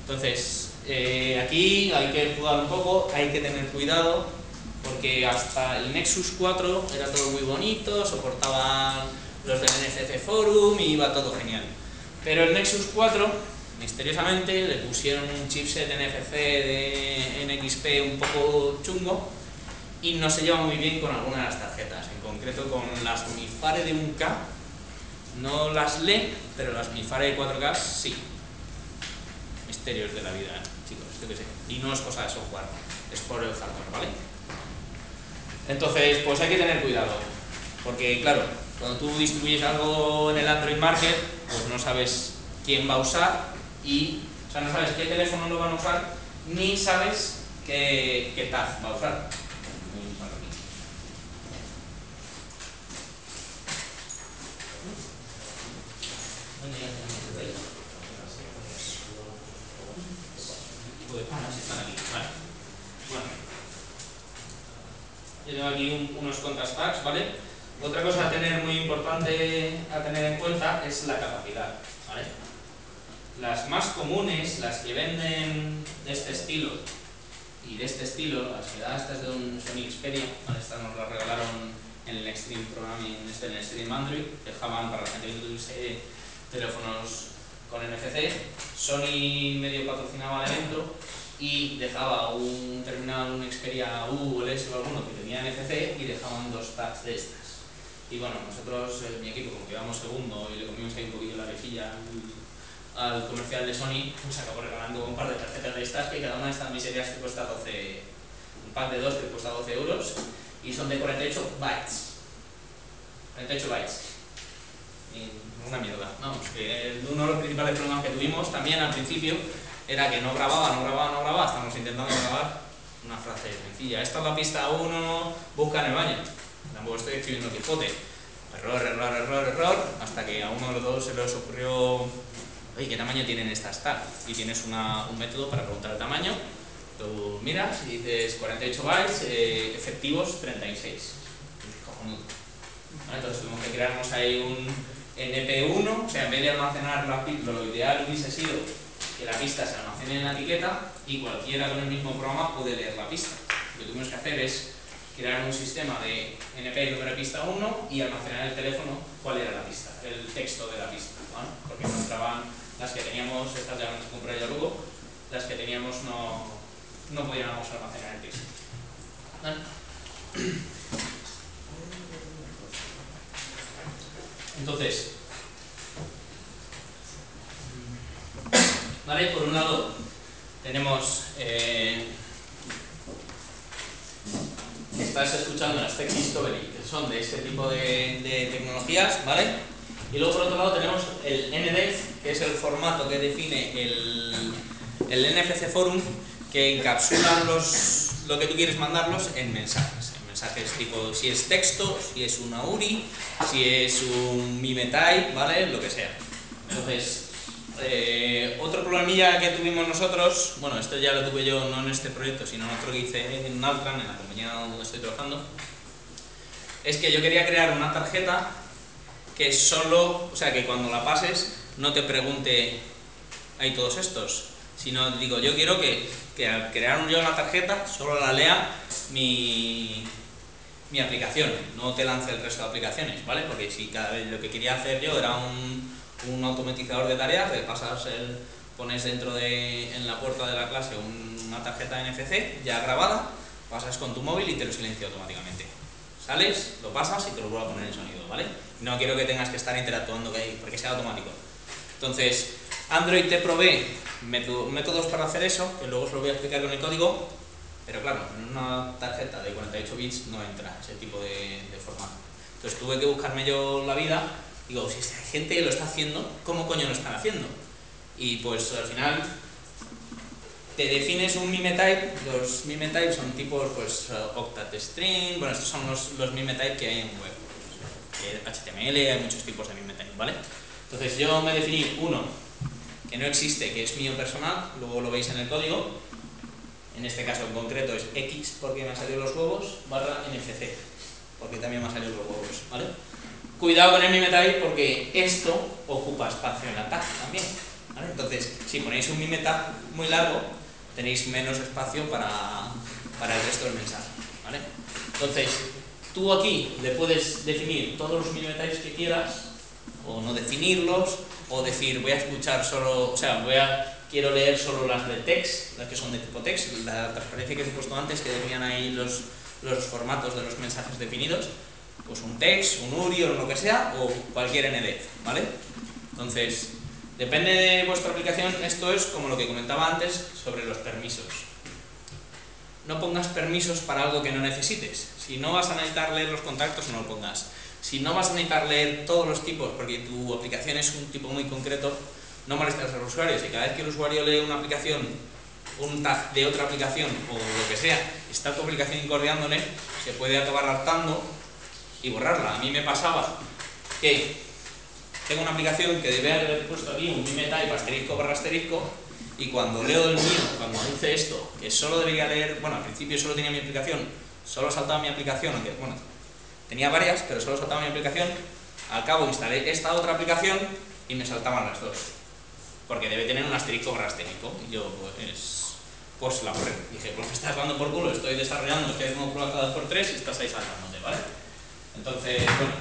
Entonces, aquí hay que jugar un poco, hay que tener cuidado, porque hasta el Nexus 4 era todo muy bonito, soportaba los del NFC Forum y iba todo genial. Pero el Nexus 4, misteriosamente, le pusieron un chipset NFC de NXP un poco chungo y no se lleva muy bien con algunas de las tarjetas, en concreto con las Mi Fare de 1K, no las lee, pero las Mi Fare de 4K sí. Misterios de la vida, chicos, yo qué sé. Y no es cosa de software, es por el hardware, ¿vale? Entonces, pues hay que tener cuidado, porque claro, cuando tú distribuyes algo en el Android Market, pues no sabes quién va a usar y, o sea, no sabes qué teléfono lo van a usar, ni sabes qué tag va a usar. Bueno, yo tengo aquí unos contrast tags, ¿vale? Otra cosa a tener muy importante a tener en cuenta es la capacidad, ¿vale? Las más comunes, las que venden de este estilo y de este estilo, las que da estas de un Sony Xperia, ¿vale? Estas nos las regalaron en el Extreme Programming, en el Extreme Android, dejaban para la gente que no tuviese teléfonos con NFC. Sony medio patrocinaba el evento y dejaba un terminal, un Xperia U o el S o alguno que tenía NFC y dejaban dos tags de estas. Y bueno, nosotros, mi equipo, como que íbamos segundo y le comimos ahí un poquillo la orejilla al comercial de Sony, pues acabó regalando un par de tarjetas de estas que cada una de estas miserias te cuesta 12, un pack de 2 te cuesta 12 euros y son de 48 bytes. 48 bytes. Y una mierda, vamos, que uno de los principales problemas que tuvimos también al principio era que no grababa, estamos intentando grabar una frase sencilla. Esta es la pista 1, busca en el baño. Tampoco estoy escribiendo Quijote. Error, hasta que a uno de los dos se les ocurrió, oye, ¿qué tamaño tienen estas tags? Y tienes un método para preguntar el tamaño. Tú miras y dices 48 bytes, efectivos 36. Cojonudo. Entonces tuvimos que crearnos ahí un NP1, o sea, en vez de almacenar la pista, lo ideal hubiese sido que la pista se almacene en la etiqueta y cualquiera con el mismo programa puede leer la pista. Lo que tuvimos que hacer es crear un sistema de NP número de pista 1 y almacenar en el teléfono cuál era la pista, el texto de la pista, ¿vale? Porque no entraban las que teníamos, estas ya las compré yo luego, las que teníamos no podíamos almacenar el texto, ¿vale? Entonces, ¿vale? Por un lado tenemos, estás escuchando las Tech Discovery, que son de este tipo de tecnologías, ¿vale? Y luego por otro lado tenemos el NDEF, que es el formato que define el NFC Forum, que encapsula lo que tú quieres mandarlos en mensajes. Mensajes tipo, si es texto, si es una URI, si es un MimeType, ¿vale? Lo que sea. Entonces, otro problemilla que tuvimos nosotros, bueno, esto ya lo tuve yo no en este proyecto, sino en otro que hice en Altran, en la compañía donde estoy trabajando, es que yo quería crear una tarjeta que solo, o sea, que cuando la pases no te pregunte, hay todos estos, sino digo, yo quiero que al crear yo una tarjeta solo la lea mi aplicación, no te lance el resto de aplicaciones, ¿vale? Porque si cada vez lo que quería hacer yo era un automatizador de tareas, de pasas pones dentro en la puerta de la clase una tarjeta NFC ya grabada, pasas con tu móvil y te lo silencia automáticamente. Sales, lo pasas y te lo vuelvo a poner en sonido, ¿vale? No quiero que tengas que estar interactuando porque sea automático. Entonces, Android te provee métodos para hacer eso, que luego os lo voy a explicar con el código, pero claro, en una tarjeta de 48 bits no entra ese tipo de formato. Entonces tuve que buscarme yo la vida. Digo, si hay gente que lo está haciendo, ¿cómo coño lo están haciendo? Y pues al final te defines un MimeType. Los MimeType son tipos, pues, Octet String. Bueno, estos son los MimeType que hay en web. HTML, hay muchos tipos de MimeType, ¿vale? Entonces yo me definí uno que no existe, que es mío personal, luego lo veis en el código. En este caso en concreto es X porque me han salido los huevos, barra NFC, porque también me han salido los huevos, ¿vale? Cuidado con el mimeta porque esto ocupa espacio en la tag también, ¿vale? Entonces, si ponéis un mimeta muy largo, tenéis menos espacio para el resto del mensaje, ¿vale? Entonces, tú aquí le puedes definir todos los mimetimes que quieras, o no definirlos, o decir voy a escuchar solo, o sea, quiero leer solo las de text, las que son de tipo text, la transparencia que os he puesto antes, que definían ahí los formatos de los mensajes definidos, pues un text, un URI o lo que sea, o cualquier NDF, ¿vale? Entonces, depende de vuestra aplicación, esto es como lo que comentaba antes sobre los permisos. No pongas permisos para algo que no necesites. Si no vas a necesitar leer los contactos, no lo pongas. Si no vas a necesitar leer todos los tipos, porque tu aplicación es un tipo muy concreto, no molestes al usuario. Si cada vez que el usuario lee una aplicación, un tag de otra aplicación o lo que sea, está tu aplicación incordiándole, se puede acabar hartando y borrarla. A mí me pasaba que tengo una aplicación que debe haber puesto aquí un mimetipe asterisco barra asterisco, y cuando leo el mío, cuando hice esto, que solo debería leer, bueno, al principio solo tenía mi aplicación, solo saltaba mi aplicación, aunque, bueno, tenía varias, pero solo saltaba mi aplicación, al cabo instalé esta otra aplicación y me saltaban las dos, porque debe tener un asterisco barra asterisco, y yo, pues la borré. Dije, pues me estás dando por culo, estoy desarrollando, estoy haciendo pruebas cada 2x3 y estás ahí saltándote, ¿vale? Entonces, bueno,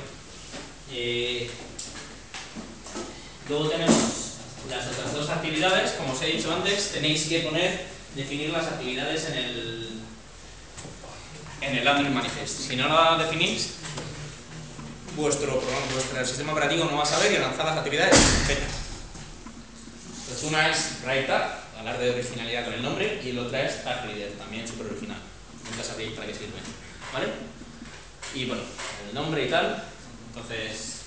luego tenemos las otras dos actividades. Como os he dicho antes, tenéis que definir las actividades en el Android Manifest. Si no la definís, vuestro sistema operativo no va a saber y lanzar las actividades perfectas. Pues una es Write Tag, hablar de originalidad con el nombre, y la otra es Tag Reader, también súper original. Nunca sabréis para qué sirve, ¿vale? Y bueno, el nombre y tal. Entonces,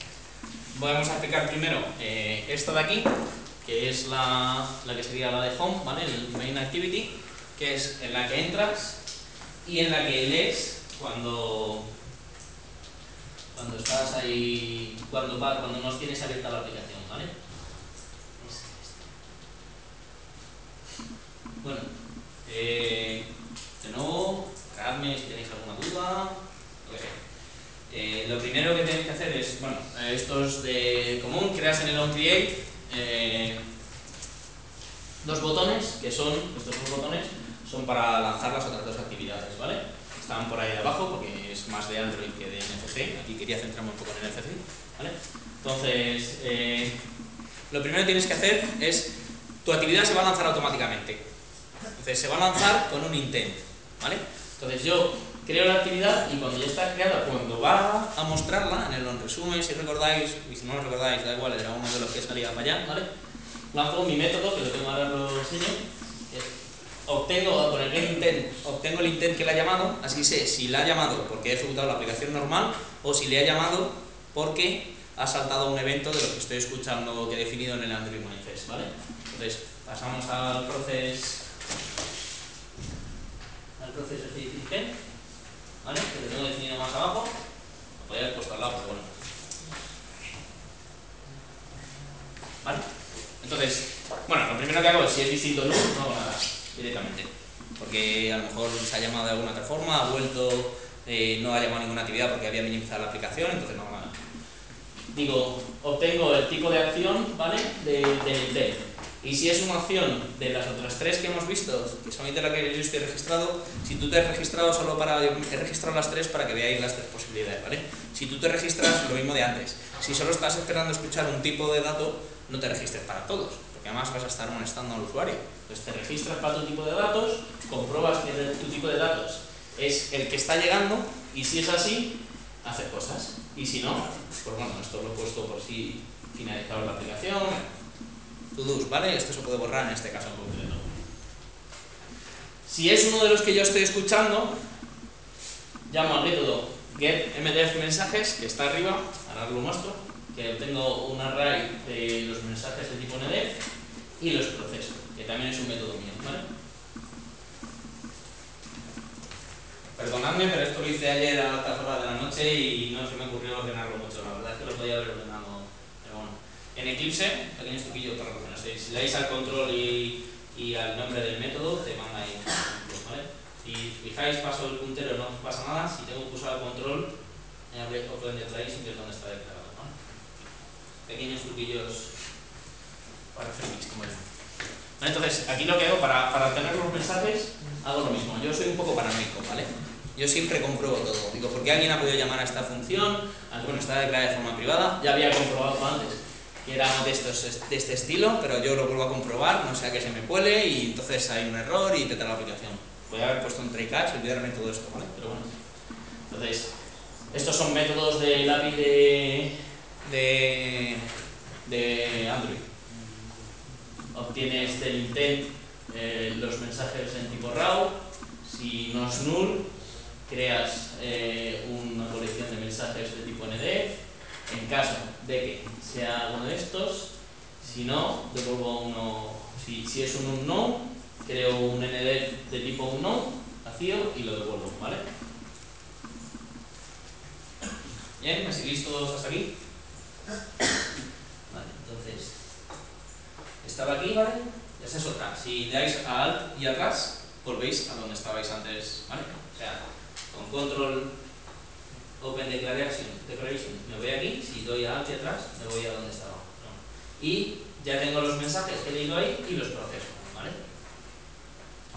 vamos a explicar primero esta de aquí, que es la que sería la de home, ¿vale? El main activity, que es en la que entras y en la que lees cuando estás ahí, cuando no tienes abierta la aplicación, ¿vale? Bueno, de nuevo, cargadme si tenéis alguna duda, lo que sea. Lo primero que tenéis que hacer es, bueno, esto es de común, creas en el onCreate dos botones, que son, estos dos botones son para lanzar las otras dos actividades, ¿vale? Están por ahí abajo porque es más de Android que de NFC, aquí quería centrarme un poco en el NFC, ¿vale? Entonces, lo primero que tienes que hacer es, tu actividad se va a lanzar automáticamente. Entonces se va a lanzar con un intent, ¿vale? Entonces yo creo la actividad y cuando ya está creada, cuando va a mostrarla en el onResume, si recordáis, y si no lo recordáis, da igual, era uno de los que salía para allá, ¿vale? Lanzo mi método, que lo tengo ahora, lo enseño. Obtengo, con el intent, obtengo el intent que le ha llamado, así sé si le ha llamado porque he ejecutado la aplicación normal o si le ha llamado porque ha saltado un evento de lo que estoy escuchando que he definido en el Android Manifest, ¿vale? Entonces pasamos al proceso intent, ¿vale? Que lo tengo definido más abajo, lo podría haber puesto al lado, pero bueno. ¿Vale? Entonces, bueno, lo primero que hago es, si es distinto no hago nada directamente, porque a lo mejor se ha llamado de alguna otra forma, ha vuelto, no ha llamado ninguna actividad porque había minimizado la aplicación, entonces no hago nada. Digo, obtengo el tipo de acción, ¿vale? Del intent. Y si es una acción de las otras tres que hemos visto, que son de las que yo estoy registrado, si tú te has registrado solo he registrado las tres para que veáis las tres posibilidades, ¿vale? Si tú te registras, lo mismo de antes. Si solo estás esperando escuchar un tipo de dato, no te registres para todos, porque además vas a estar molestando al usuario. Entonces te registras para tu tipo de datos, compruebas que tu tipo de datos es el que está llegando, y si es así, hace cosas. Y si no, pues bueno, esto lo he puesto por si finalizamos la aplicación. To-dos, ¿vale? Esto se puede borrar en este caso en concreto. Si es uno de los que yo estoy escuchando, llamo al método getMDFMensajes, que está arriba, ahora lo muestro, que obtengo un array de los mensajes de tipo NDF y los proceso, que también es un método mío, ¿vale? Perdonadme, pero esto lo hice ayer a altas horas de la noche y no se me ocurrió ordenarlo mucho, la verdad es que lo podía haber ordenado, pero bueno. En Eclipse, pequeños truquillos para relacionar. Si le dais al control y al nombre del método, te manda ahí, ¿vale? Si fijáis, paso el puntero, no pasa nada. Si tengo que usar el control, os lo traéis y es donde está declarado. truquillos para hacer mix, como es. Entonces, aquí lo que hago para obtener los mensajes, hago lo mismo. Yo soy un poco paranoico, ¿vale? Yo siempre compruebo todo. Digo, ¿por qué alguien ha podido llamar a esta función? Bueno, está declarada de forma privada. Ya había comprobado antes que era de este estilo, pero yo lo vuelvo a comprobar, no sea que se me cuele y entonces hay un error y peta la aplicación. Voy a haber puesto un try catch y olvidarme todo esto, ¿vale? Pero bueno. Entonces, estos son métodos del API de Android. Obtienes del intent los mensajes en tipo raw. Si no es null, creas una colección de mensajes de tipo NDF. En caso de que sea uno de estos, si no, devuelvo uno. Si es un unknown, creo un NDF de tipo unknown, vacío, y lo devuelvo, ¿vale? Bien, ¿me seguís todos hasta aquí? Vale, entonces, estaba aquí, ¿vale? Esa es otra. Si dais a Alt y atrás, volvéis a donde estabais antes, ¿vale? O sea, con Control Open Declaration, me voy aquí, si doy a Alt y atrás, me voy a donde estaba. Y ya tengo los mensajes que he leído ahí y los proceso, ¿vale?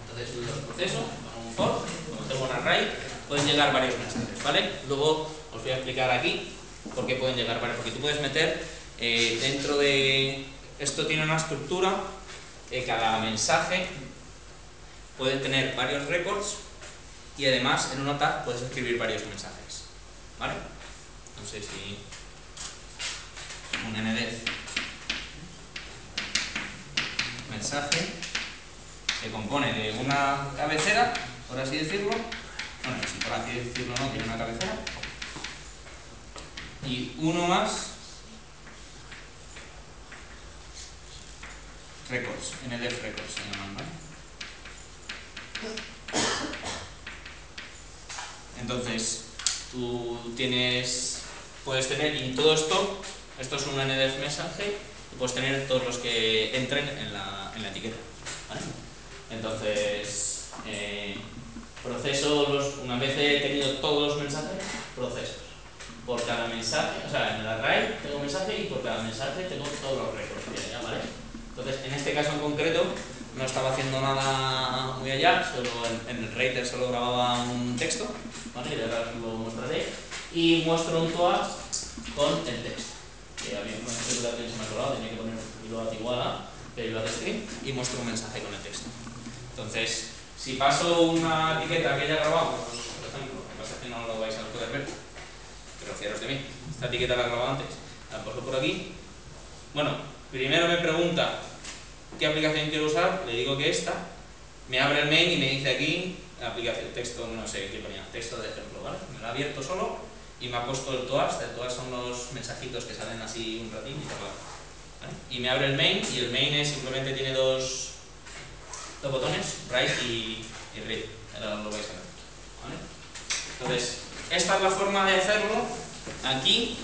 Entonces los proceso con un for, como tengo un array, pueden llegar varios mensajes, ¿vale? Luego os voy a explicar aquí por qué pueden llegar varios, porque tú puedes meter dentro de... Esto tiene una estructura, cada mensaje puede tener varios records y además en una tag puedes escribir varios mensajes, ¿vale? No sé si un NDF mensaje se compone de una cabecera, por así decirlo. Bueno, si por así decirlo no tiene una cabecera, y uno más records, NDF records se llaman, ¿vale? Entonces, tú puedes tener, y todo esto es un NDF mensaje, y puedes tener todos los que entren en la etiqueta, ¿vale? Entonces, proceso una vez he tenido todos los mensajes, procesos. Por cada mensaje, o sea, en el array tengo un mensaje y por cada mensaje tengo todos los records que haya, ¿vale? Entonces, en este caso en concreto, no estaba haciendo nada muy allá, solo en el writer solo grababa un texto, ¿vale? Y ahora os lo mostraré. Y muestro un toast con el texto. Que había una estructura que se me ha colado, tenía que poner piloat igual a piloat string y muestro un mensaje con el texto. Entonces, si paso una etiqueta que haya grabado, por ejemplo, lo que pasa es que no lo vais a poder ver, pero fiaros de mí, esta etiqueta la he grabado antes, la paso por aquí. Bueno, primero me pregunta qué aplicación quiero usar, le digo que esta, me abre el main y me dice aquí, aplicación, texto, no sé qué ponía, texto de ejemplo, ¿vale? Me lo ha abierto solo y me ha puesto el toast son los mensajitos que salen así un ratín y tal, ¿vale? Y me abre el main y el main simplemente tiene dos botones, write y read, ahora lo vais a ver, ¿vale? Entonces, esta es la forma de hacerlo. Aquí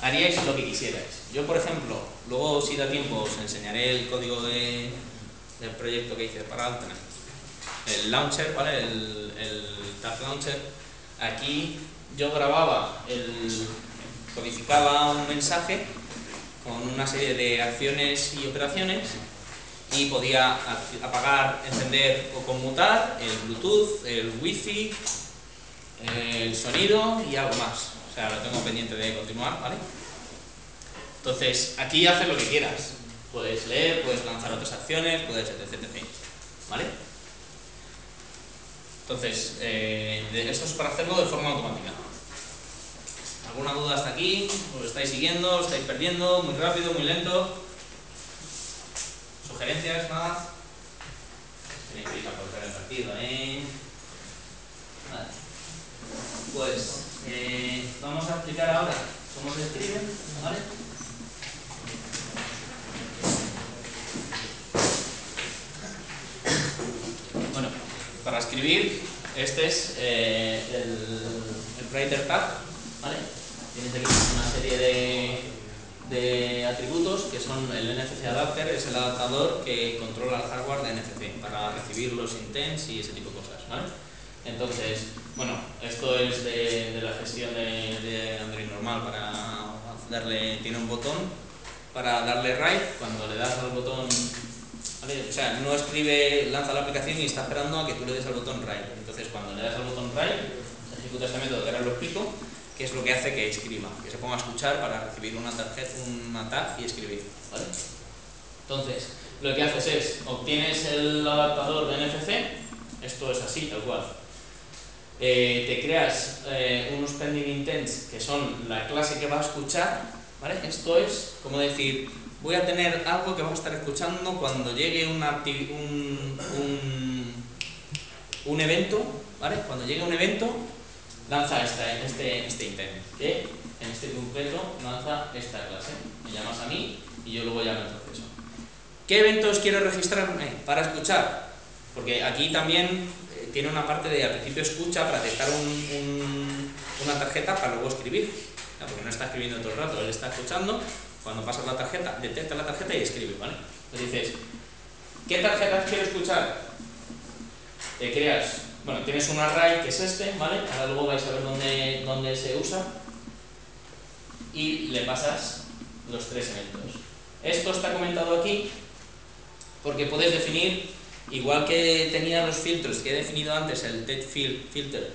haríais lo que quisierais. Yo, por ejemplo, luego si da tiempo os enseñaré el código del proyecto que hice para Altena. El launcher, ¿vale? El tag launcher. Aquí yo grababa, codificaba un mensaje con una serie de acciones y operaciones y podía apagar, encender o conmutar el Bluetooth, el Wi-Fi, el sonido y algo más. O sea, lo tengo pendiente de continuar, ¿vale? Entonces, aquí haces lo que quieras. Puedes leer, puedes lanzar otras acciones, puedes etc. ¿Vale? Entonces, esto es para hacerlo de forma automática. ¿Alguna duda hasta aquí? ¿Os lo estáis siguiendo? ¿Os estáis perdiendo? ¿Muy rápido? ¿Muy lento? ¿Sugerencias? ¿Nada? Tenéis que ir a cortar el partido, ¿eh? Vale. Pues vamos a explicar ahora cómo se escribe, ¿vale? Bueno, para escribir, este es el writer tag, ¿vale? Tienes aquí una serie de atributos que son el NFC adapter, es el adaptador que controla el hardware de NFC para recibir los intents y ese tipo de cosas, ¿vale? Entonces, bueno, esto es de la gestión de Android normal para darle, tiene un botón para darle write cuando le das al botón, ¿vale? O sea, no escribe, lanza la aplicación y está esperando a que tú le des al botón write. Entonces cuando le das al botón write, se ejecuta este método que ahora lo explico, que es lo que hace que escriba, que se ponga a escuchar para recibir una tarjeta, una tag y escribir, ¿vale? Entonces, lo que haces es, obtienes el adaptador de NFC, esto es así, tal cual. Te creas unos pending intents que son la clase que va a escuchar, ¿vale? Esto es como decir, voy a tener algo que va a estar escuchando cuando llegue un evento, ¿vale? Cuando llegue un evento, lanza este intent, que en este concreto lanza esta clase. Me llamas a mí y yo luego llamo el proceso. ¿Qué eventos quiero registrarme para escuchar? Porque aquí también tiene una parte de al principio escucha para detectar una tarjeta para luego escribir, ¿no? Porque no está escribiendo todo el rato, él está escuchando, cuando pasas la tarjeta, detecta la tarjeta y escribe, ¿vale? Entonces dices, ¿qué tarjetas quiero escuchar? Te creas, bueno, tienes un array que es este, ¿vale? Ahora luego vais a ver dónde se usa y le pasas los 3 eventos. Esto está comentado aquí porque puedes definir, igual que tenía los filtros que he definido antes, el TextFilter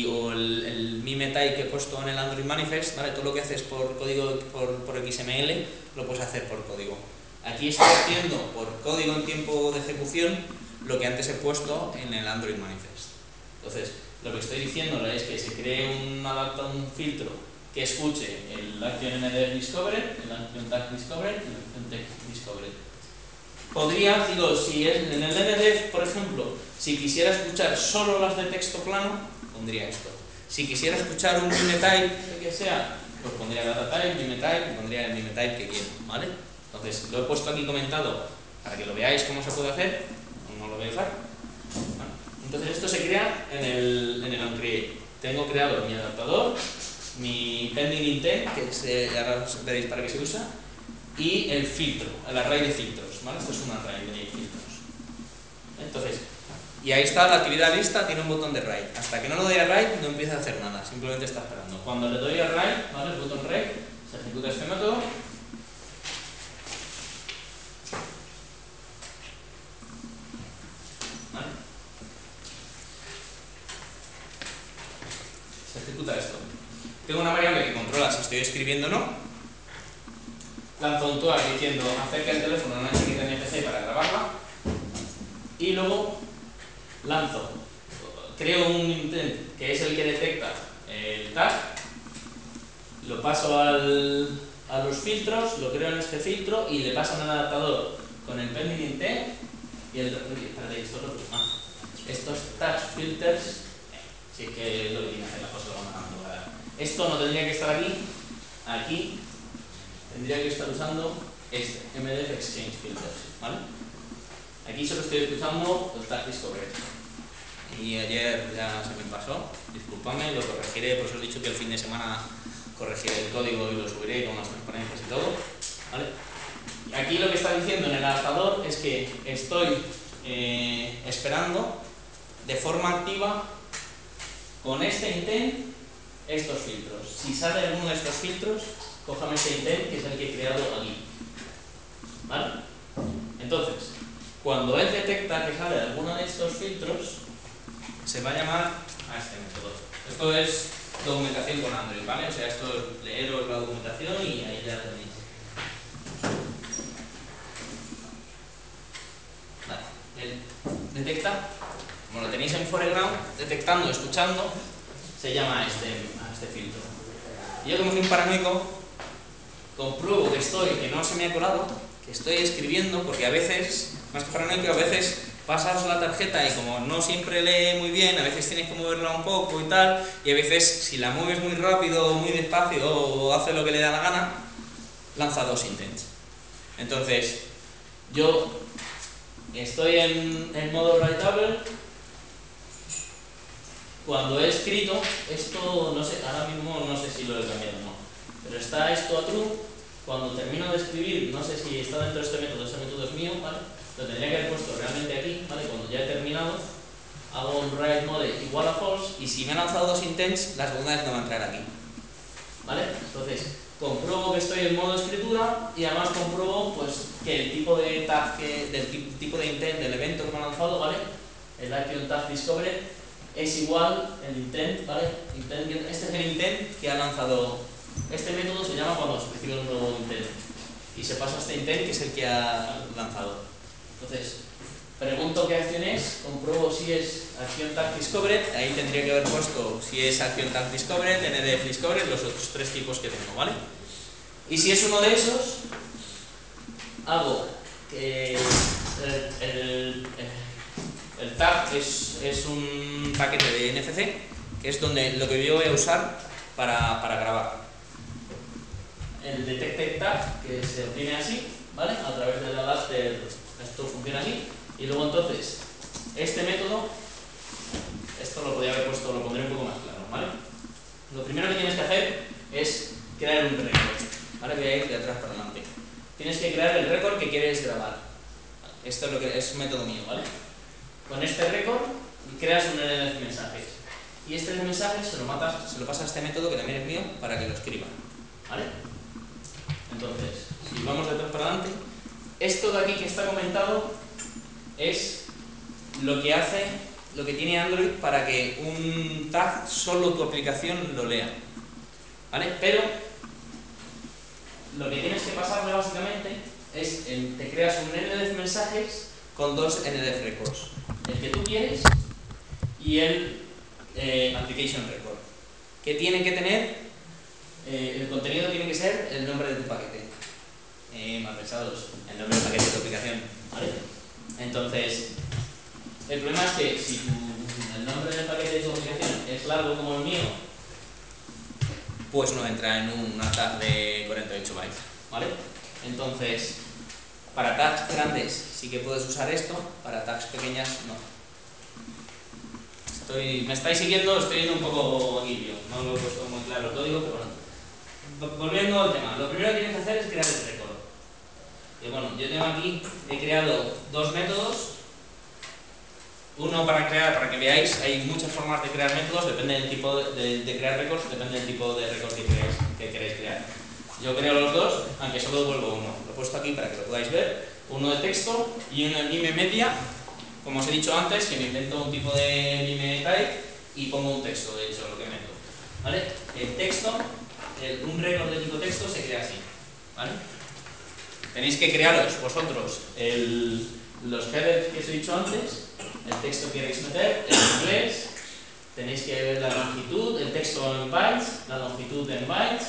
o el MimeType que he puesto en el Android Manifest, ¿vale? Todo lo que haces por código, por XML, lo puedes hacer por código. Aquí estoy haciendo por código en tiempo de ejecución lo que antes he puesto en el Android Manifest. Entonces, lo que estoy diciéndole es que se cree un filtro que escuche el ActionMD Discovered, el Action Tag Discovered y el Action Text Discovered. Podría, digo, si es en el NDF, por ejemplo, si quisiera escuchar solo las de texto plano, pondría esto. Si quisiera escuchar un MimeType, que sea, pues pondría DataType, MimeType, y pondría el MimeType que quiero, ¿vale? Entonces, lo he puesto aquí comentado para que lo veáis cómo se puede hacer, no lo voy a usar. ¿Vale? Entonces, esto se crea en el onCreate. Tengo creado mi adaptador, mi pending intent, que ahora veréis para qué se usa, y el filtro, el array de filtros, ¿vale? Esto es un array de filtros. Entonces, y ahí está la actividad lista, tiene un botón de write. Hasta que no le doy a write no empieza a hacer nada, simplemente está esperando. Cuando le doy a write, ¿vale? El botón write, se ejecuta este método. ¿Vale? Se ejecuta esto. Tengo una variable que controla si estoy escribiendo o no. Lanzo un toa diciendo acerca el teléfono a una chiquita NFC para grabarla. Y luego creo un intent que es el que detecta el tag, lo paso a los filtros, lo creo en este filtro y le paso un adaptador con el pending intent y estos tags filters, sí que es lo que tiene que hacer la cosa, lo van a dar. Esto no tendría que estar aquí tendría que estar usando este, MDF Exchange Filters, ¿vale? Aquí solo estoy usando el Tag Discovery. Y ayer ya se me pasó, discúlpame, lo corregiré, por eso os he dicho que el fin de semana corregiré el código y lo subiré con las transparencias y todo, ¿vale? Y aquí lo que está diciendo en el adaptador es que estoy esperando de forma activa con este intent estos filtros. Si sale alguno de estos filtros, cójame este intent que es el que he creado aquí, ¿vale? Entonces, cuando él detecta que sale alguno de estos filtros, se va a llamar a este método. Esto es documentación con Android, ¿vale? O sea, esto es leeros la documentación y ahí ya tenéis. Vale, él detecta, como lo tenéis en foreground, detectando, escuchando, se llama a este filtro. Y yo, como soy un paranoico, compruebo que no se me ha colado, que estoy escribiendo, porque a veces, más que paranoico, a veces pasas la tarjeta y como no siempre lee muy bien, a veces tienes que moverla un poco y tal, y a veces si la mueves muy rápido o muy despacio o hace lo que le da la gana, lanza 2 intents. Entonces, yo estoy en modo writable. Cuando he escrito, esto no sé, ahora mismo no sé si lo he cambiado o no, pero está esto a true. Cuando termino de escribir, no sé si está dentro de este método es mío, ¿vale? Lo tendría que haber puesto realmente aquí, ¿vale? Cuando ya he terminado, hago un write mode igual a false y si me han lanzado 2 intents, las bondades no van a entrar aquí, ¿vale? Entonces, compruebo que estoy en modo escritura y además compruebo pues, que el tipo de tag, tipo de intent del evento que me ha lanzado, ¿vale? El action tag discovered es igual el intent, ¿vale? Este es el intent que ha lanzado. Este método se llama cuando se recibe un nuevo intent y se pasa a este intent que es el que ha lanzado. Entonces, pregunto qué acción es, compruebo si es acción tag discovered, ahí tendría que haber puesto si es acción tag discovered, ndf discovered, los otros tres tipos que tengo, ¿vale? Y si es uno de esos, hago que el tag es un paquete de NFC, que es donde lo que yo voy a usar para grabar. El detected tag, que se obtiene así, ¿vale? A través del adapter, esto funciona así. Y luego entonces, este método, esto lo podría haber puesto, lo pondré un poco más claro, ¿vale? Lo primero que tienes que hacer es crear un récord, ¿vale? Voy a ir de atrás para adelante. Tienes que crear el récord que quieres grabar. Esto es lo que es un método mío, ¿vale? Con este récord creas un NDF de mensajes. Y este de mensajes se lo pasas a este método que también es mío para que lo escriba, ¿vale? Entonces, si vamos de atrás para adelante, esto de aquí que está comentado es lo que hace, lo que tiene Android para que un tag solo tu aplicación lo lea, ¿vale? Pero lo que tienes que pasarle básicamente es, te creas un NDF mensajes con dos NDF records, el que tú quieres y el application record, que tiene que tener, el contenido tiene que ser el nombre de tu paquete. Mal pensados, el nombre del paquete de tu aplicación, ¿vale? Entonces, el problema es que si el nombre del paquete de tu aplicación es largo como el mío, pues no entra en una tag de 48 bytes, ¿vale? Entonces, para tags grandes sí que puedes usar esto, para tags pequeñas no. ¿Me estáis siguiendo? Estoy yendo un poco guillo, no lo he puesto muy claro el código, pero bueno. Volviendo al tema, lo primero que tienes que hacer es crear el récord. Y bueno, yo tengo aquí, he creado dos métodos. Uno para que veáis, hay muchas formas de crear métodos, depende del tipo de crear récords, depende del tipo de récord que queréis crear. Yo creo los dos, aunque solo devuelvo uno. Lo he puesto aquí para que lo podáis ver. Uno de texto y uno de mime media. Como os he dicho antes, que me invento un tipo de mime type y pongo un texto, de hecho, lo que meto. ¿Vale? El texto, un récord de tipo texto se crea así. ¿Vale? Tenéis que crearos vosotros los headers que os he dicho antes, el texto que queréis meter, en inglés, tenéis que ver la longitud, el texto en bytes, la longitud en bytes,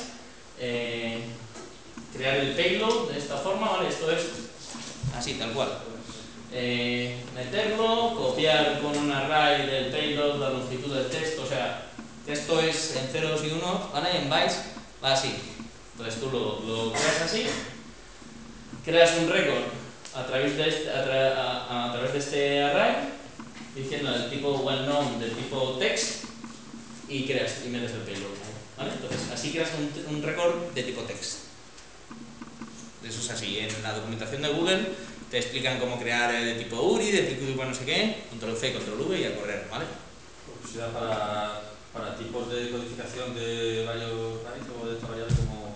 crear el payload de esta forma, ¿vale? Esto es así, tal cual. Meterlo, copiar con un array del payload la longitud del texto, o sea, esto es en ceros y unos, ¿vale? En bytes va así. Entonces tú lo creas así, creas un récord a través de este array, diciendo el tipo well known del tipo text y metes el payload, ¿vale? Entonces así creas un récord de tipo text. Eso es así. En la documentación de Google te explican cómo crear de tipo URI, de tipo no sé qué, control C, control V y a correr, ¿vale? Pues ya para tipos de codificación de varios bytes o de esta variable como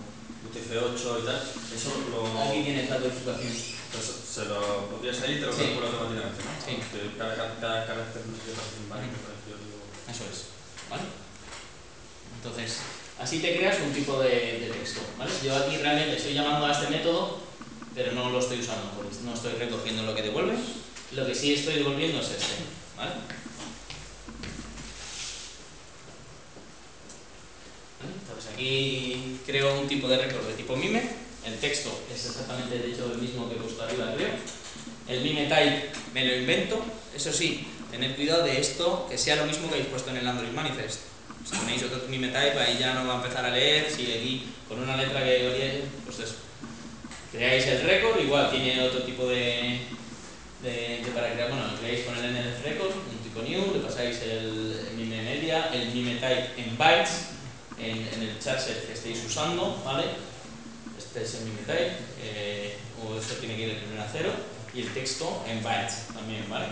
UTF-8 y tal, eso Aquí tienes la codificación. Entonces, se lo podrías ahí y te lo calcula automáticamente, ¿no? Sí. Que cada carácter no sé qué parece un byte, me parece yo digo. Eso es, ¿vale? Entonces, así te creas un tipo de texto, ¿vale? Yo aquí realmente estoy llamando a este método, pero no lo estoy usando, porque no estoy recogiendo lo que devuelve. Lo que sí estoy devolviendo es este, ¿vale? Entonces aquí creo un tipo de récord de tipo mime. El texto es exactamente, de hecho, el mismo que he puesto arriba, creo. El mime type me lo invento. Eso sí, tened cuidado de esto, que sea lo mismo que habéis puesto en el Android Manifest. Si ponéis otro mime type, ahí ya no va a empezar a leer. Si aquí con una letra que oye, pues eso. Creáis el récord, igual tiene otro tipo para crear, bueno, lo creáis con el NDF record, un tipo new, le pasáis el mime media, el mime type en bytes, en el charset que estéis usando, ¿vale? Este es el mime type, o esto tiene que ir de primero a cero, y el texto en bytes también, ¿vale?